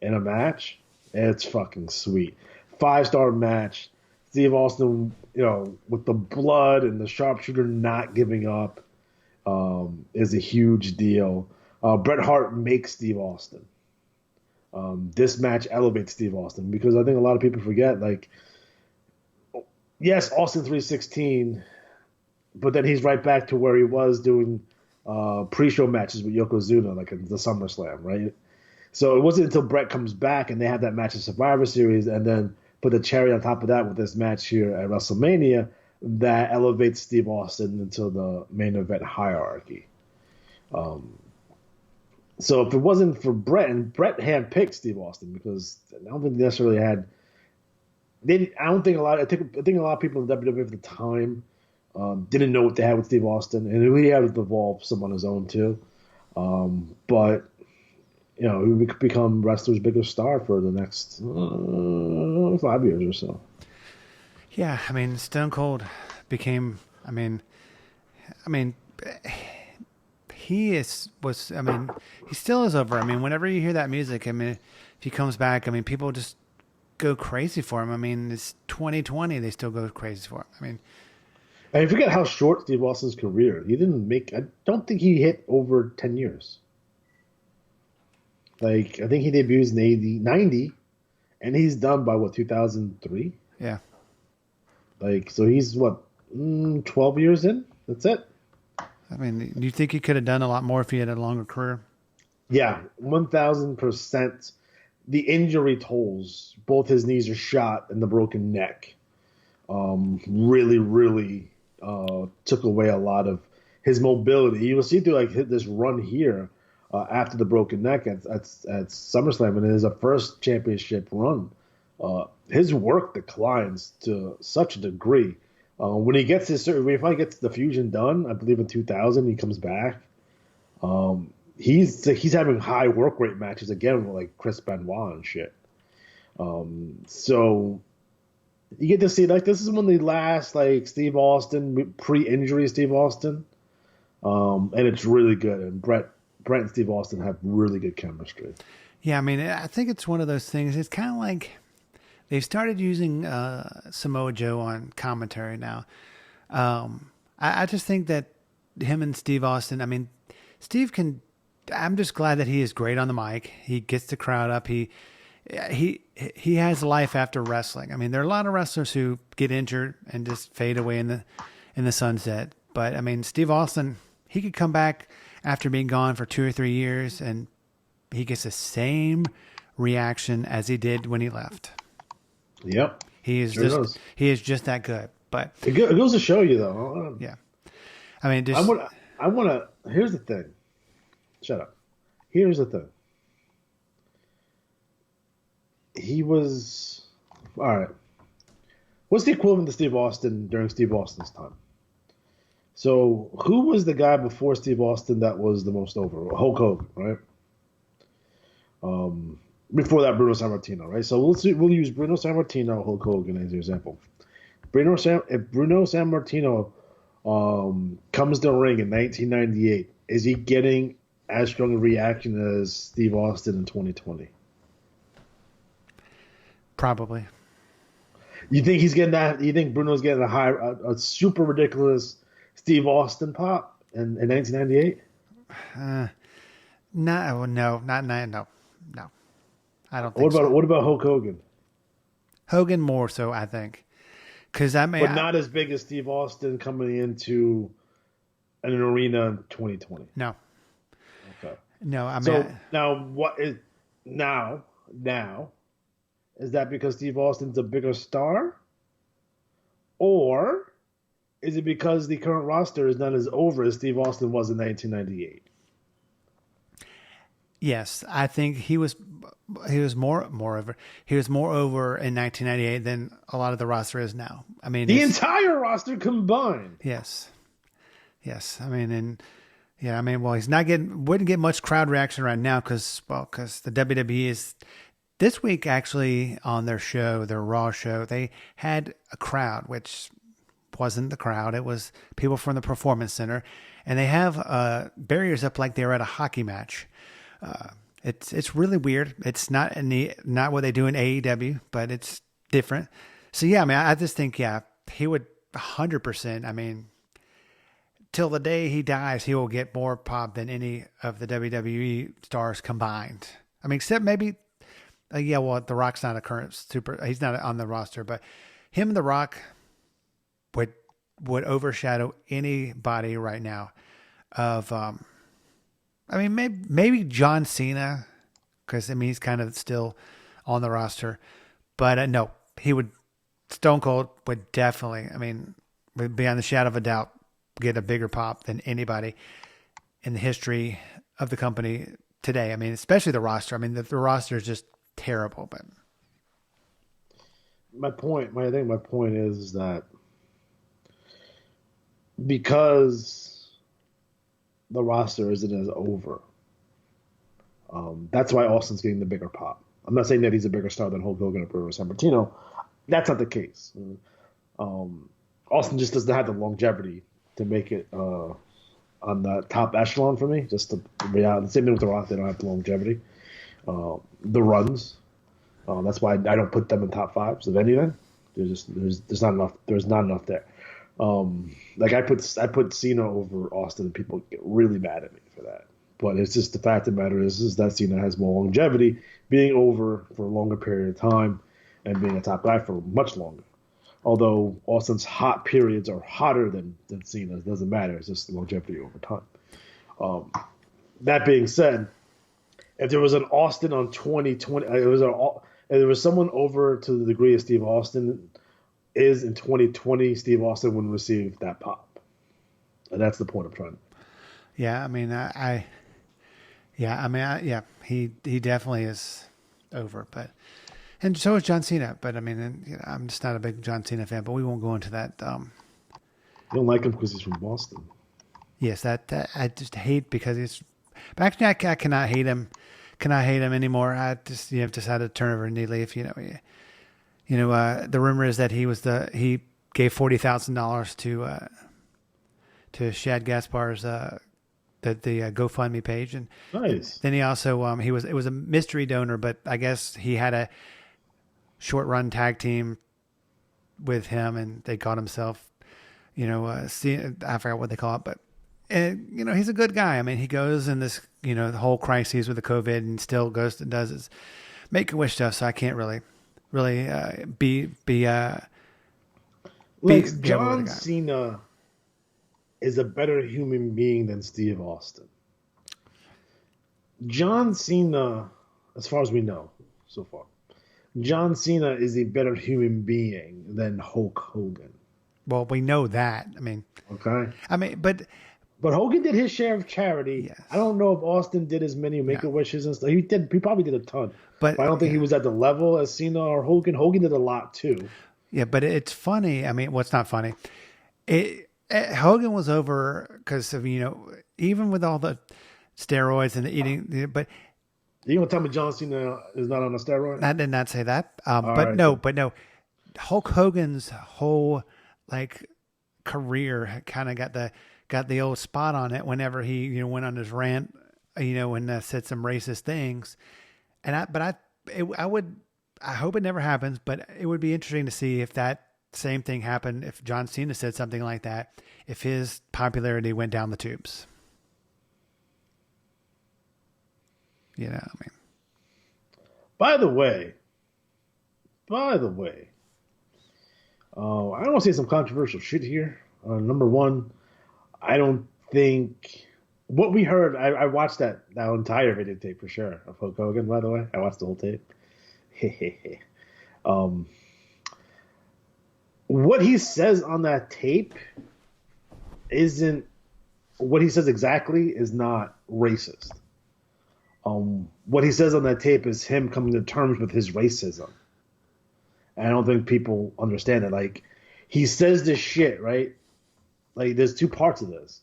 in a match. It's fucking sweet. 5-star match. Steve Austin, with the blood and the sharpshooter not giving up, is a huge deal. Bret Hart makes Steve Austin. This match elevates Steve Austin because I think a lot of people forget, yes, Austin 316, but then he's right back to where he was doing pre-show matches with Yokozuna, like in the SummerSlam, right? So it wasn't until Bret comes back and they have that match in Survivor Series and then put the cherry on top of that with this match here at WrestleMania that elevates Steve Austin into the main event hierarchy. So if it wasn't for Bret, and Bret handpicked Steve Austin because I don't think they necessarily had. I think a lot of people in WWE at the time didn't know what they had with Steve Austin, and he had to evolve some on his own too. But he could become wrestler's biggest star for the next 5 years or so. Yeah,
I mean, Stone Cold became. I mean, he still is over. I mean, whenever you hear that music, I mean, if he comes back, I mean, people just go crazy for him. I mean, it's 2020, they still go crazy for him. I mean,
and you forget how short Steve Austin's career. He didn't make. I don't think he hit over 10 years. I think he debuts in 90, and he's done by 2003?
Yeah.
So he's 12 years in? That's it.
I mean, do you think he could have done a lot more if he had a longer career?
Yeah, 1,000%. The injury tolls, both his knees are shot and the broken neck, really, really took away a lot of his mobility. You will see through this run here after the broken neck at SummerSlam, and it is a first championship run. His work declines to such a degree. When he finally gets the fusion done, I believe in 2000, he comes back. He's having high work rate matches again with Chris Benoit and shit. So you get to see this is one of the last Steve Austin pre-injury Steve Austin, and it's really good. And Bret and Steve Austin have really good chemistry.
Yeah, I mean, I think it's one of those things. It's kind of like they've started using Samoa Joe on commentary now. I just think that him and Steve Austin, I mean, Steve can. I'm just glad that he is great on the mic. He gets the crowd up. He has life after wrestling. I mean, there are a lot of wrestlers who get injured and just fade away in the sunset. But I mean, Steve Austin, he could come back after being gone for 2 or 3 years, and he gets the same reaction as he did when he left.
Yep,
he is just that good. But
it goes to show you, though.
Yeah, I mean,
I want to. Here's the thing. Shut up. Here's the thing. He was all right. What's the equivalent to Steve Austin during Steve Austin's time? So, who was the guy before Steve Austin that was the most over? Hulk Hogan, right? Before that, Bruno Sammartino, right? So we'll use Bruno Sammartino, Hulk Hogan as an example. If Bruno Sammartino comes to the ring in 1998, is he getting as strong a reaction as Steve Austin in 2020?
Probably.
You think he's getting that? You think Bruno's getting a super ridiculous Steve Austin pop in 1998?
No. I don't think
What about Hulk Hogan?
Hogan more so, I think. But
not as big as Steve Austin coming into in an arena in 2020.
No.
Okay.
No, I mean,
So now what is now is that because Steve Austin's a bigger star, or is it because the current roster is not as over as Steve Austin was in 1998?
yes, I think he was more over. He was more over in 1998 than a lot of the roster is now. I mean,
The entire roster combined.
yes, yes. I mean, and yeah, I mean, well, he's not wouldn't get much crowd reaction right now because the WWE is this week actually on their show, their Raw show, they had a crowd, which wasn't the crowd. It was people from the Performance Center, and they have barriers up like they were at a hockey match. It's really weird. It's not not what they do in AEW, but it's different. So yeah, I mean, I just think he would 100%. I mean, till the day he dies, he will get more pop than any of the WWE stars combined. I mean, except maybe, The Rock's not a current super. He's not on the roster, but him and The Rock would overshadow anybody right now. I mean, maybe John Cena, because I mean he's kind of still on the roster, but no, he would. Stone Cold would definitely. I mean, would beyond the shadow of a doubt get a bigger pop than anybody in the history of the company today. I mean, especially the roster. I mean, the roster is just terrible. But
my point is that because the roster isn't as over, that's why Austin's getting the bigger pop. I'm not saying that he's a bigger star than Hulk Hogan or Bruno Sammartino. That's not the case. Austin just doesn't have the longevity to make it on the top echelon for me. Just to be honest, the same thing with the Rock; they don't have the longevity, the runs. That's why I don't put them in top fives of anything. There's not enough. There's not enough there. Like I put Cena over Austin, and people get really mad at me for that. But it's just the fact of the matter is that Cena has more longevity, being over for a longer period of time, and being a top guy for much longer. Although Austin's hot periods are hotter than Cena's, doesn't matter. It's just longevity over time. That being said, if there was an Austin on 2020, if there was someone over to the degree of Steve Austin is in 2020, Steve Austin wouldn't receive that pop, and that's the point I'm trying to.
yeah, I mean, he definitely is over, but. And so is John Cena, but I mean, I'm just not a big John Cena fan. But we won't go into that.
You don't like him because he's from Boston.
Yes, that I just hate because he's. But actually, I cannot hate him. Cannot hate him anymore. I just decided to turn over a new leaf. The rumor is that he gave $40,000 to Shad Gaspar's the GoFundMe page, and
nice.
Then he also it was a mystery donor, but I guess he had a short run tag team with him, and they called himself, I forgot what they call it, but he's a good guy. I mean, he goes in this, the whole crises with the COVID, and still goes and does his Make-A-Wish stuff. So I can't really be
John Cena is a better human being than Steve Austin. John Cena, as far as we know so far, John Cena is a better human being than Hulk Hogan.
Well, we know that. I mean,
okay.
I mean, but
Hogan did his share of charity.
Yes.
I don't know if Austin did as many Make-A-Wishes and stuff. He probably did a ton. But I don't think he was at the level as Cena or Hogan. Hogan did a lot too.
Yeah, but it's funny. I mean, what's not funny? Hogan was over because of even with all the steroids and the eating, but.
You gonna tell me John Cena is not on a steroid?
I did not say that. But no. Hulk Hogan's whole career kind of got the old spot on it whenever he went on his rant, and said some racist things. And I hope it never happens, but it would be interesting to see if that same thing happened if John Cena said something like that, if his popularity went down the tubes. I mean.
By the way, I don't want to say some controversial shit here. Number one, I don't think what we heard, I watched that entire videotape for sure of Hulk Hogan, by the way. I watched the whole tape. What he says on that tape isn't what he says exactly is not racist. What he says on that tape is him coming to terms with his racism. And I don't think people understand it. Like, he says this shit, right? Like, there's two parts of this.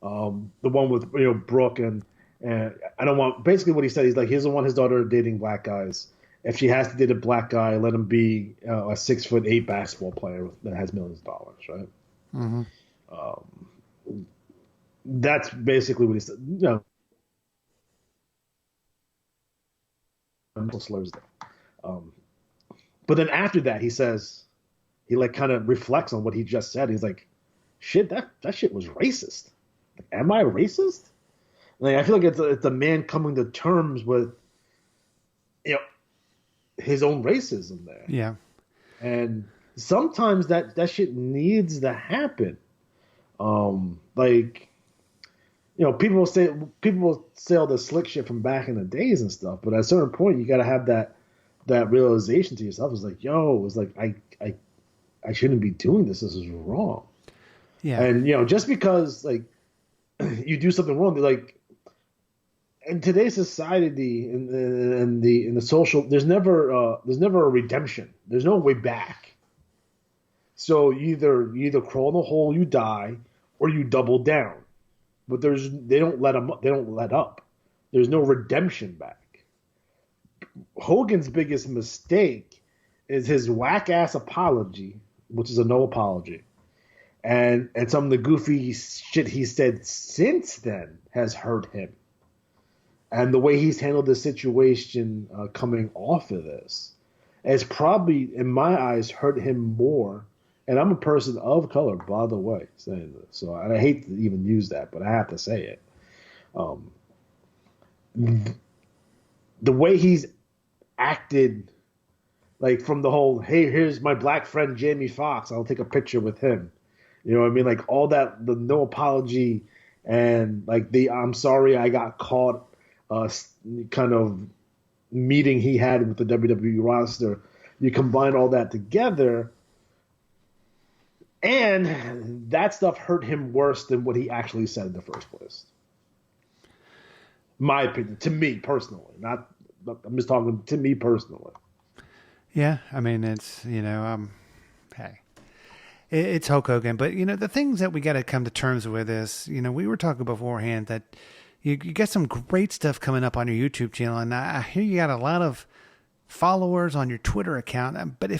The one with Brooke and I don't want basically what he said. He's like, he doesn't want his daughter dating black guys. If she has to date a black guy, let him be a 6'8" basketball player that has millions of dollars, right? Mm-hmm. That's basically what he said. Slurs there. But then after that, he says he like kind of reflects on what he just said. He's like, shit, that shit was racist. Like, am I racist? Like, I feel like it's a man coming to terms with his own racism there.
Yeah. And
sometimes that shit needs to happen. Like, people will say all the slick shit from back in the days and stuff, but at a certain point you gotta have that realization to yourself. It's like, it's like I shouldn't be doing this. This is wrong.
Yeah.
And just because like you do something wrong, like in today's society, in the social, there's never a redemption. There's no way back. So you either crawl in the hole, you die, or you double down. But they don't let up. There's no redemption back. Hogan's biggest mistake is his whack ass apology, which is a no apology, and some of the goofy shit he said since then has hurt him. And the way he's handled the situation coming off of this has probably, in my eyes, hurt him more. And I'm a person of color, by the way, saying this. So I hate to even use that, but I have to say it. The way he's acted, like from the whole, hey, here's my black friend Jamie Foxx, I'll take a picture with him. You know what I mean? Like all that, the no apology and like the I'm sorry I got caught kind of meeting he had with the WWE roster. You combine all that together, and that stuff hurt him worse than what he actually said in the first place. My opinion, to me personally, I'm just talking to me personally.
Yeah, I mean, it's, hey, it's Hulk Hogan. But, the things that we got to come to terms with is, we were talking beforehand that you got some great stuff coming up on your YouTube channel. And I hear you got a lot of followers on your Twitter account. But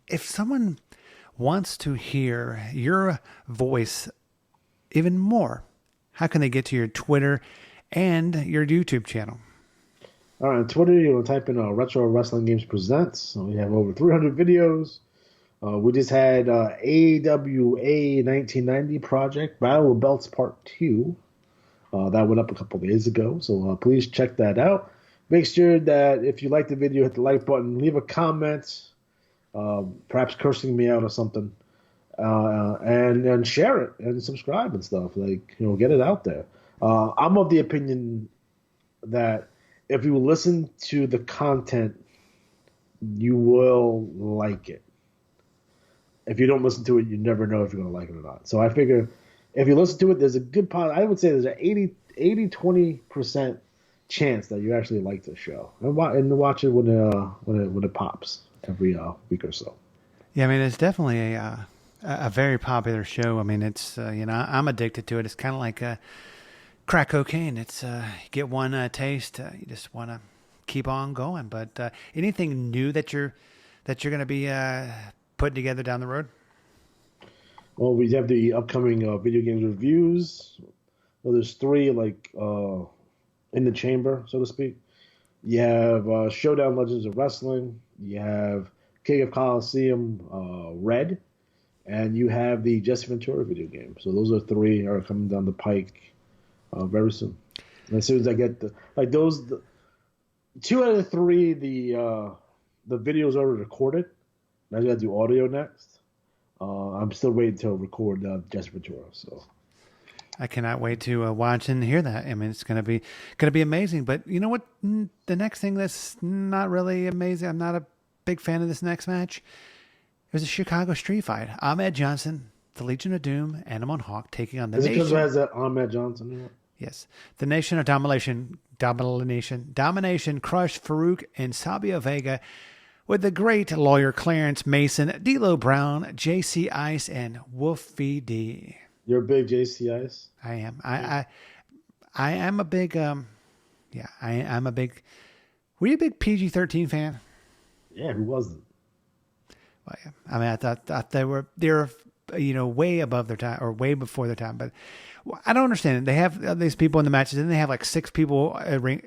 if someone wants to hear your voice even more, how can they get to your Twitter and your YouTube channel?
All right, on Twitter, you'll type in Retro Wrestling Games Presents. So we have over 300 videos. We just had AWA 1990 Project Battle of Belts Part 2. That went up a couple days ago, so please check that out. Make sure that if you like the video, hit the like button, leave a comment, perhaps cursing me out or something, and share it and subscribe and stuff. Like, get it out there. I'm of the opinion that if you listen to the content, you will like it. If you don't listen to it, you never know if you're going to like it or not. So I figure if you listen to it, there's a good I would say there's an 80-20% chance that you actually like the show. And watch it when it pops every week or so.
Yeah, I mean, it's definitely a very popular show. I mean, it's, I'm addicted to it. It's kind of like crack cocaine. It's you get one taste, you just want to keep on going. But anything new that you're going to be putting together down the road?
Well, we have the upcoming video games reviews. Well, there's 3 in the chamber, so to speak. You have Showdown Legends of Wrestling. You have King of Coliseum Red, and you have the Jesse Ventura video game. So those are 3 are coming down the pike very soon. And as soon as I get those, 2 out of the 3, the videos are recorded. Now I got to do audio next. I'm still waiting to record Jesse Ventura. So
I cannot wait to watch and hear that. I mean, it's gonna be amazing. But you know what? The next thing that's not really amazing. I'm not a big fan of this next match. It was a Chicago street fight. Ahmed Johnson, the Legion of Doom, Animal and Hawk taking on the
Is it
Nation.
because it has that Ahmed Johnson in it?
Yes, the Nation of Domination crushed Farouk and Sabio Vega with the great lawyer Clarence Mason, D'Lo Brown, JC Ice, and Wolfie D.
You're a big JC Ice?
I am. I am a big I'm a big. Were you a big PG-13 fan?
Yeah, who wasn't?
Well, yeah. I mean, I thought they're way above their time or way before their time. But I don't understand it. They have these people in the matches, and they have like 6 people at ring.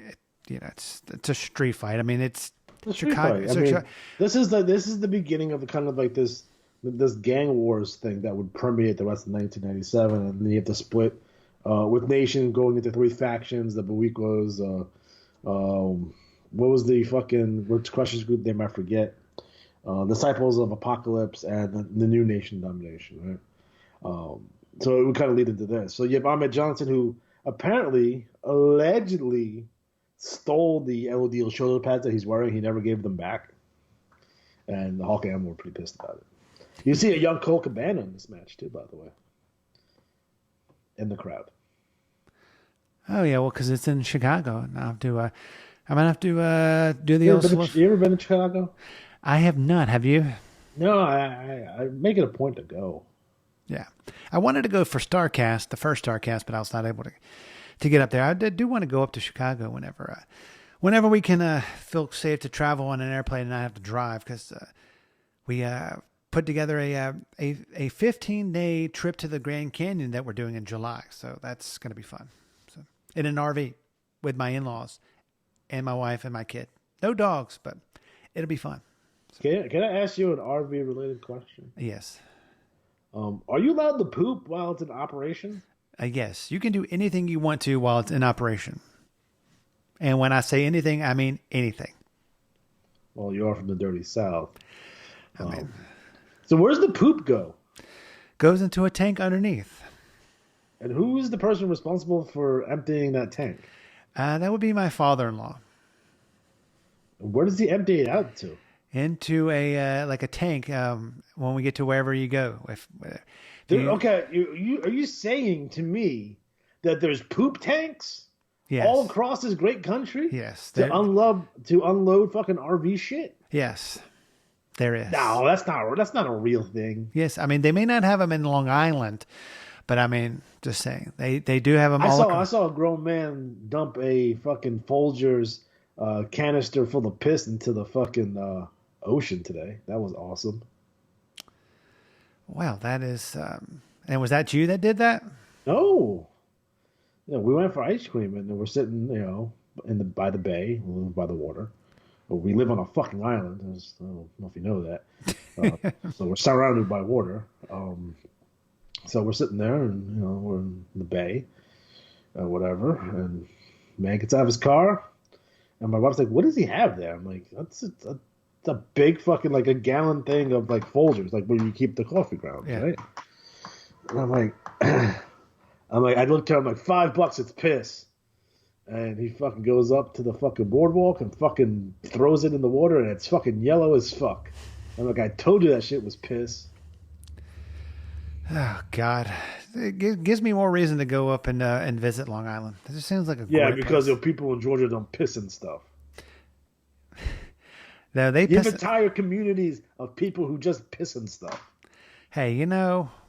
It's a street fight. I mean, it's Chicago.
This is the beginning of the kind of like this gang wars thing that would permeate the rest of 1997, and then you have to split with Nation going into 3 factions. The Buikos, what was the fucking which Crushers group name I forget? Disciples of Apocalypse and the New Nation Domination, right? So it would kind of lead into this. So you have Ahmed Johnson, who allegedly stole the LOD shoulder pads that he's wearing. He never gave them back. And the Hawk and Animal were pretty pissed about it. You see a young Cole Cabana in this match, too, by the way. In the crowd.
Oh, yeah, well, because it's in Chicago. And I'm going to have to do the old slow.
You ever been to Chicago?
I have not. Have you?
No, I make it a point to go.
Yeah. I wanted to go for StarCast, the first StarCast, but I was not able to get up there. I do want to go up to Chicago whenever we can feel safe to travel on an airplane and not have to drive, because we put together a 15-day trip to the Grand Canyon that we're doing in July. So that's going to be fun. So in an RV with my in-laws and my wife and my kid. No dogs, but it'll be fun.
Can I ask you an RV-related question?
Yes.
Are you allowed to poop while it's in operation?
Yes. You can do anything you want to while it's in operation. And when I say anything, I mean anything.
Well, you are from the dirty South. So where's the poop go?
Goes into a tank underneath.
And who is the person responsible for emptying that tank?
That would be my father-in-law.
Where does he empty it out to?
Into a tank when we get to wherever you go.
Okay, are you saying to me that there's poop tanks all across this great country?
Yes.
To unload fucking RV shit?
Yes, there is.
No, that's not a real thing.
Yes, I mean they may not have them in Long Island, but I mean just saying they do have them all across.
I saw a grown man dump a fucking Folgers canister full of piss into the fucking ocean today. That was awesome.
Wow, that is. And was that you that did that?
No. Yeah, we went for ice cream and we're sitting, by the bay, by the water. Well, we live on a fucking island. I don't know if you know that. So we're surrounded by water. So we're sitting there and we're in the bay, whatever. And man gets out of his car, and my wife's like, "What does he have there?" I'm like, "That's a big fucking like a gallon thing of like Folgers, like where you keep the coffee grounds, right?" And I'm like, I looked at him like $5, it's piss. And he fucking goes up to the fucking boardwalk and fucking throws it in the water, and it's fucking yellow as fuck. I'm like, I told you that shit was piss.
Oh God, it gives me more reason to go up and visit Long Island. It just seems like a great
because
place.
People in Georgia don't piss and stuff.
No,
you have entire communities of people who just piss and stuff.
Hey,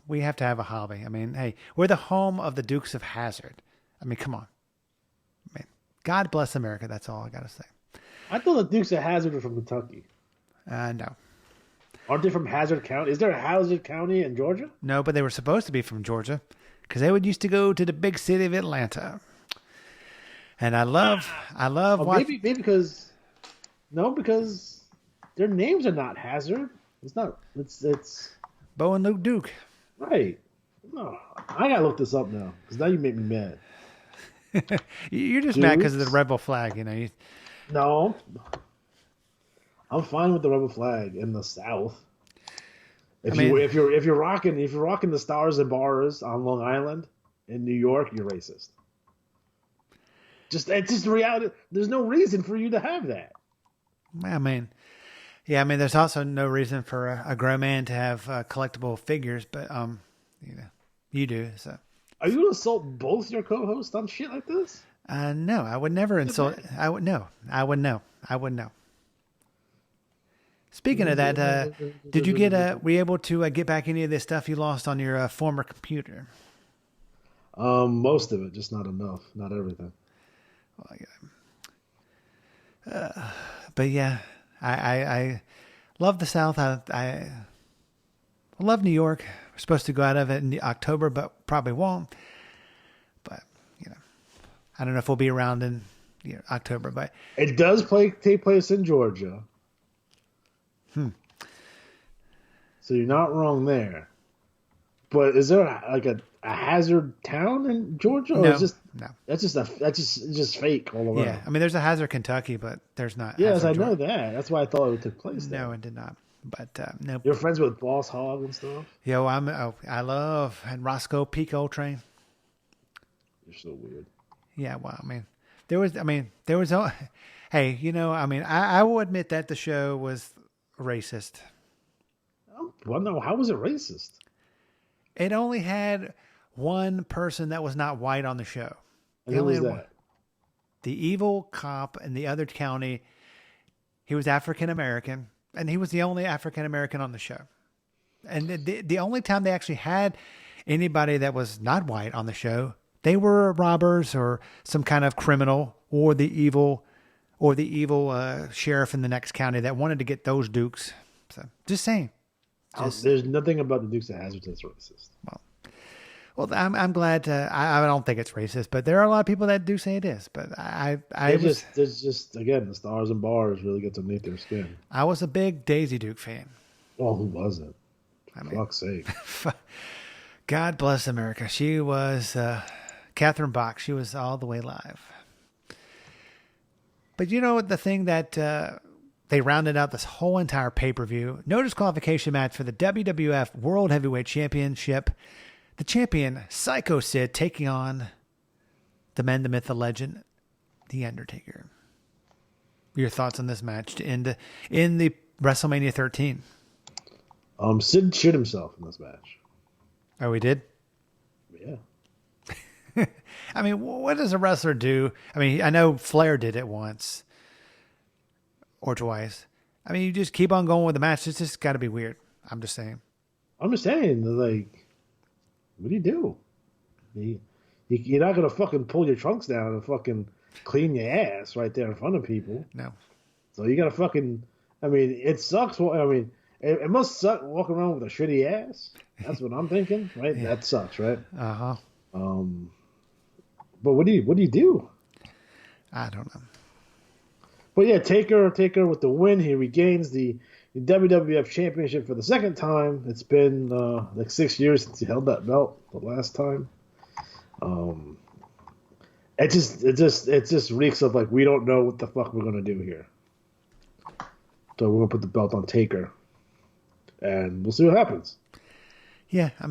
we have to have a hobby. I mean, hey, we're the home of the Dukes of Hazzard. I mean, come on. I mean, God bless America. That's all I got to say.
I thought the Dukes of Hazzard were from Kentucky.
No.
Aren't they from Hazard County? Is there a Hazard County in Georgia?
No, but they were supposed to be from Georgia because they used to go to the big city of Atlanta. And I love
maybe because their names are not Hazard. It's
Bo and Luke Duke.
Right. No, I gotta look this up now because now you make me mad.
You're just mad because of the rebel flag,
No, I'm fine with the rebel flag in the South. If you're rocking the stars and bars on Long Island, in New York, you're racist. It's just reality. There's no reason for you to have that.
I mean, yeah, I mean, there's also no reason for a grown man to have collectible figures, but you do. So,
are you gonna assault both your co-hosts on shit like this?
no, I would never insult. I would know. Speaking of that, did you were you able to get back any of the stuff you lost on your former computer?
Most of it, just not enough, not everything.
But yeah, I love the South. I love New York. We're supposed to go out of it in October, but probably won't. But I don't know if we'll be around in October. But
it does take place in Georgia. So you're not wrong there. But is there like a hazard town in Georgia? Or
no,
is just,
no.
That's just fake all around.
Yeah, I mean, there's a Hazard, Kentucky, but there's not.
Yes,
Hazard,
I know
Georgia.
that. That's why I thought it took place there.
No, it did not. But no.
You're friends with Boss Hog and stuff?
Yo, I love and Roscoe Pico Train.
You're so weird.
Yeah, well, I mean, there was. Hey, I will admit that the show was racist.
Well, no, how was it racist?
It only had one person that was not white on the show.
And who was that?
The evil cop in the other county. He was African American, and he was the only African American on the show. And the only time they actually had anybody that was not white on the show, they were robbers or some kind of criminal or the evil sheriff in the next county that wanted to get those dukes. So just saying.
There's nothing about the Dukes of Hazzard that's racist.
Well, I'm glad. I don't think it's racist, but there are a lot of people that do say it is. But
there's just again the stars and bars really get underneath their skin.
I was a big Daisy Duke fan.
Well, who wasn't? Fuck's sake.
God bless America. She was Catherine Bach. She was all the way live. But the thing that they rounded out this whole entire pay-per-view. No disqualification match for the WWF World Heavyweight Championship. The champion, Psycho Sid, taking on the man, the myth, the legend, The Undertaker. Your thoughts on this match to end in the WrestleMania 13?
Sid shit himself in this match.
Oh, he did?
Yeah.
I mean, what does a wrestler do? I mean, I know Flair did it once. Or twice. I mean, you just keep on going with the match. It's just got to be weird. I'm just saying.
Like, what do you do? You're not going to fucking pull your trunks down and fucking clean your ass right there in front of people.
No.
So you got to fucking, it sucks. It must suck walking around with a shitty ass. That's what I'm thinking, right? Yeah. That sucks, right?
Uh-huh.
But what do you do?
I don't know.
But yeah, Taker with the win. He regains the WWF Championship for the second time. It's been like 6 years since he held that belt the last time. It just reeks of like we don't know what the fuck we're gonna do here. So we're gonna put the belt on Taker, and we'll see what happens.
Yeah, I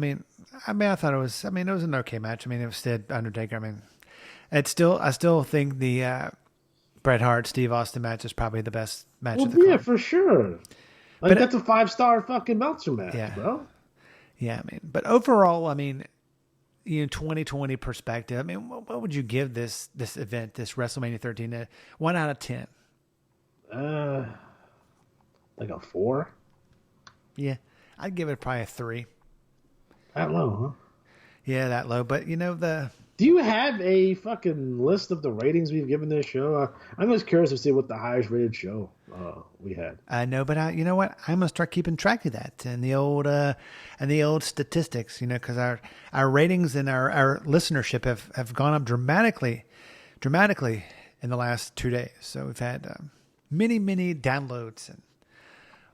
thought it was. It was an okay match. It was Sid Undertaker. I still think the Bret Hart Steve Austin match is probably the best match of the card.
Yeah, for sure. Like that's a 5-star fucking Meltzer match, bro.
Yeah, but overall, 2020 perspective. What would you give this event, this WrestleMania 13, a 1 out of 10?
Like a 4.
Yeah, I'd give it probably a 3.
That low, huh?
Yeah, that low. But
do you have a fucking list of the ratings we've given this show? I'm just curious to see what the highest rated show we had.
I know, but you know what? I'm gonna start keeping track of that and the old statistics. Because our ratings and our listenership have gone up dramatically in the last 2 days. So we've had many downloads and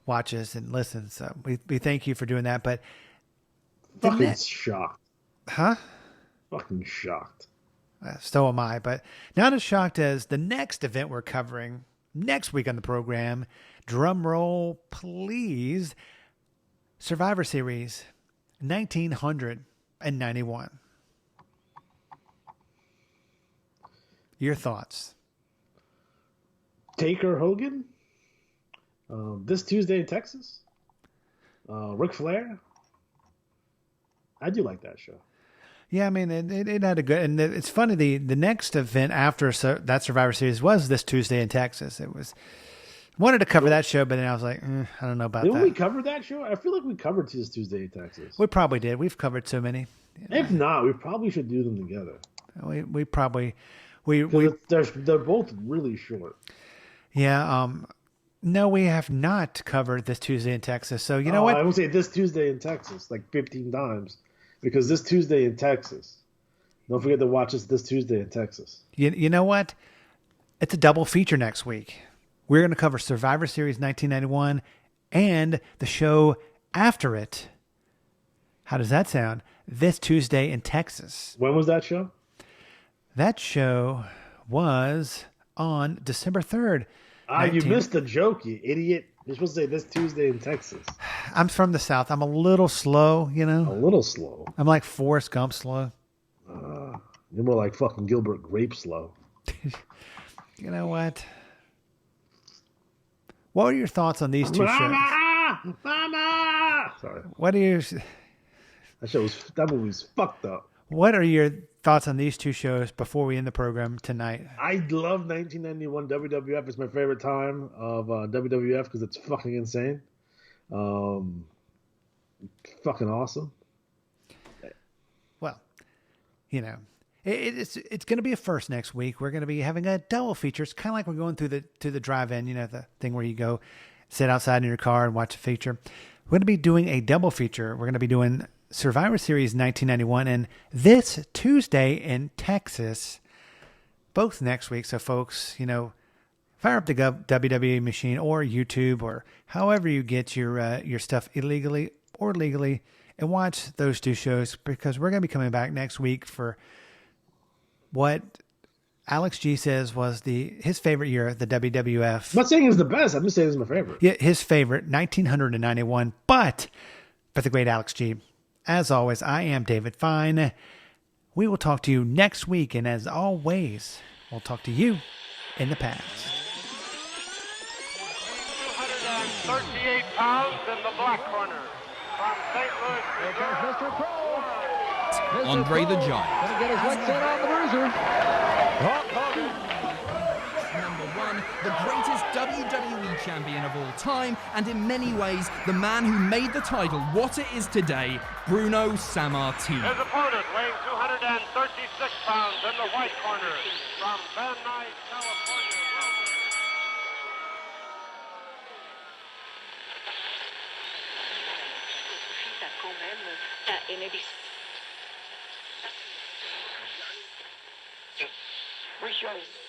watches and listens. So we thank you for doing that. But
fucking shocked,
huh?
Fucking shocked.
So am I, but not as shocked as the next event we're covering next week on the program. Drum roll, please. Survivor Series 1991. Your thoughts?
Taker Hogan. This Tuesday in Texas. Ric Flair. I do like that show.
Yeah, I mean, it had a good, and it's funny, the next event after that Survivor Series was this Tuesday in Texas. It was, wanted to cover that show, but then I was like, I don't know about
Didn't
that.
we cover that show? I feel like we covered this Tuesday in Texas.
We probably did. We've covered so many.
If not, we probably should do them together.
We probably,
they're both really short.
yeah. No, we have not covered this Tuesday in Texas. So you know what?
I would say this Tuesday in Texas like 15 times because this Tuesday in Texas. Don't forget to watch us this Tuesday in Texas.
You know what? It's a double feature next week. We're going to cover Survivor Series 1991 and the show after it. How does that sound? This Tuesday in Texas.
When was that show?
That show was on December 3rd.
You missed the joke, you idiot. You're supposed to say this Tuesday in Texas.
I'm from the South. I'm a little slow, you know?
A little slow.
I'm like Forrest Gump slow.
You're more like fucking Gilbert Grape slow.
You know what? What are your thoughts on these two shows?
Mama! Sorry.
What are your...
That movie was fucked up.
What are your thoughts on these two shows before we end the program tonight?
I love 1991 WWF. It's my favorite time of WWF because it's fucking insane. Fucking awesome.
Well, you know, it's going to be a first next week. We're going to be having a double feature. It's kind of like we're going to the drive-in, you know, the thing where you go sit outside in your car and watch a feature. We're going to be doing a double feature. We're going to be doing Survivor Series 1991 and this Tuesday in Texas, both next week. So folks, you know, fire up the WWE machine or YouTube or however you get your stuff illegally or legally and watch those two shows because we're going to be coming back next week for what Alex G says was his favorite year, the WWF.
I'm not saying it's the best. I'm just saying it's my favorite.
Yeah, his favorite, 1991. But for the great Alex G, as always, I am David Fine. We will talk to you next week. And as always, we'll talk to you in the past.
238 pounds in the black corner. From St. Louis,
Here comes Mr. Crow.
Andre the Giant.
Gonna get his licks in on the bruiser. Hulk Hogan.
Number one, the greatest WWE champion of all time, and in many ways, the man who made the title what it is today, Bruno Sammartino.
His opponent weighing 236 pounds in the white corner. From Van Nuys, California.
Quand même à aimer Rejoice.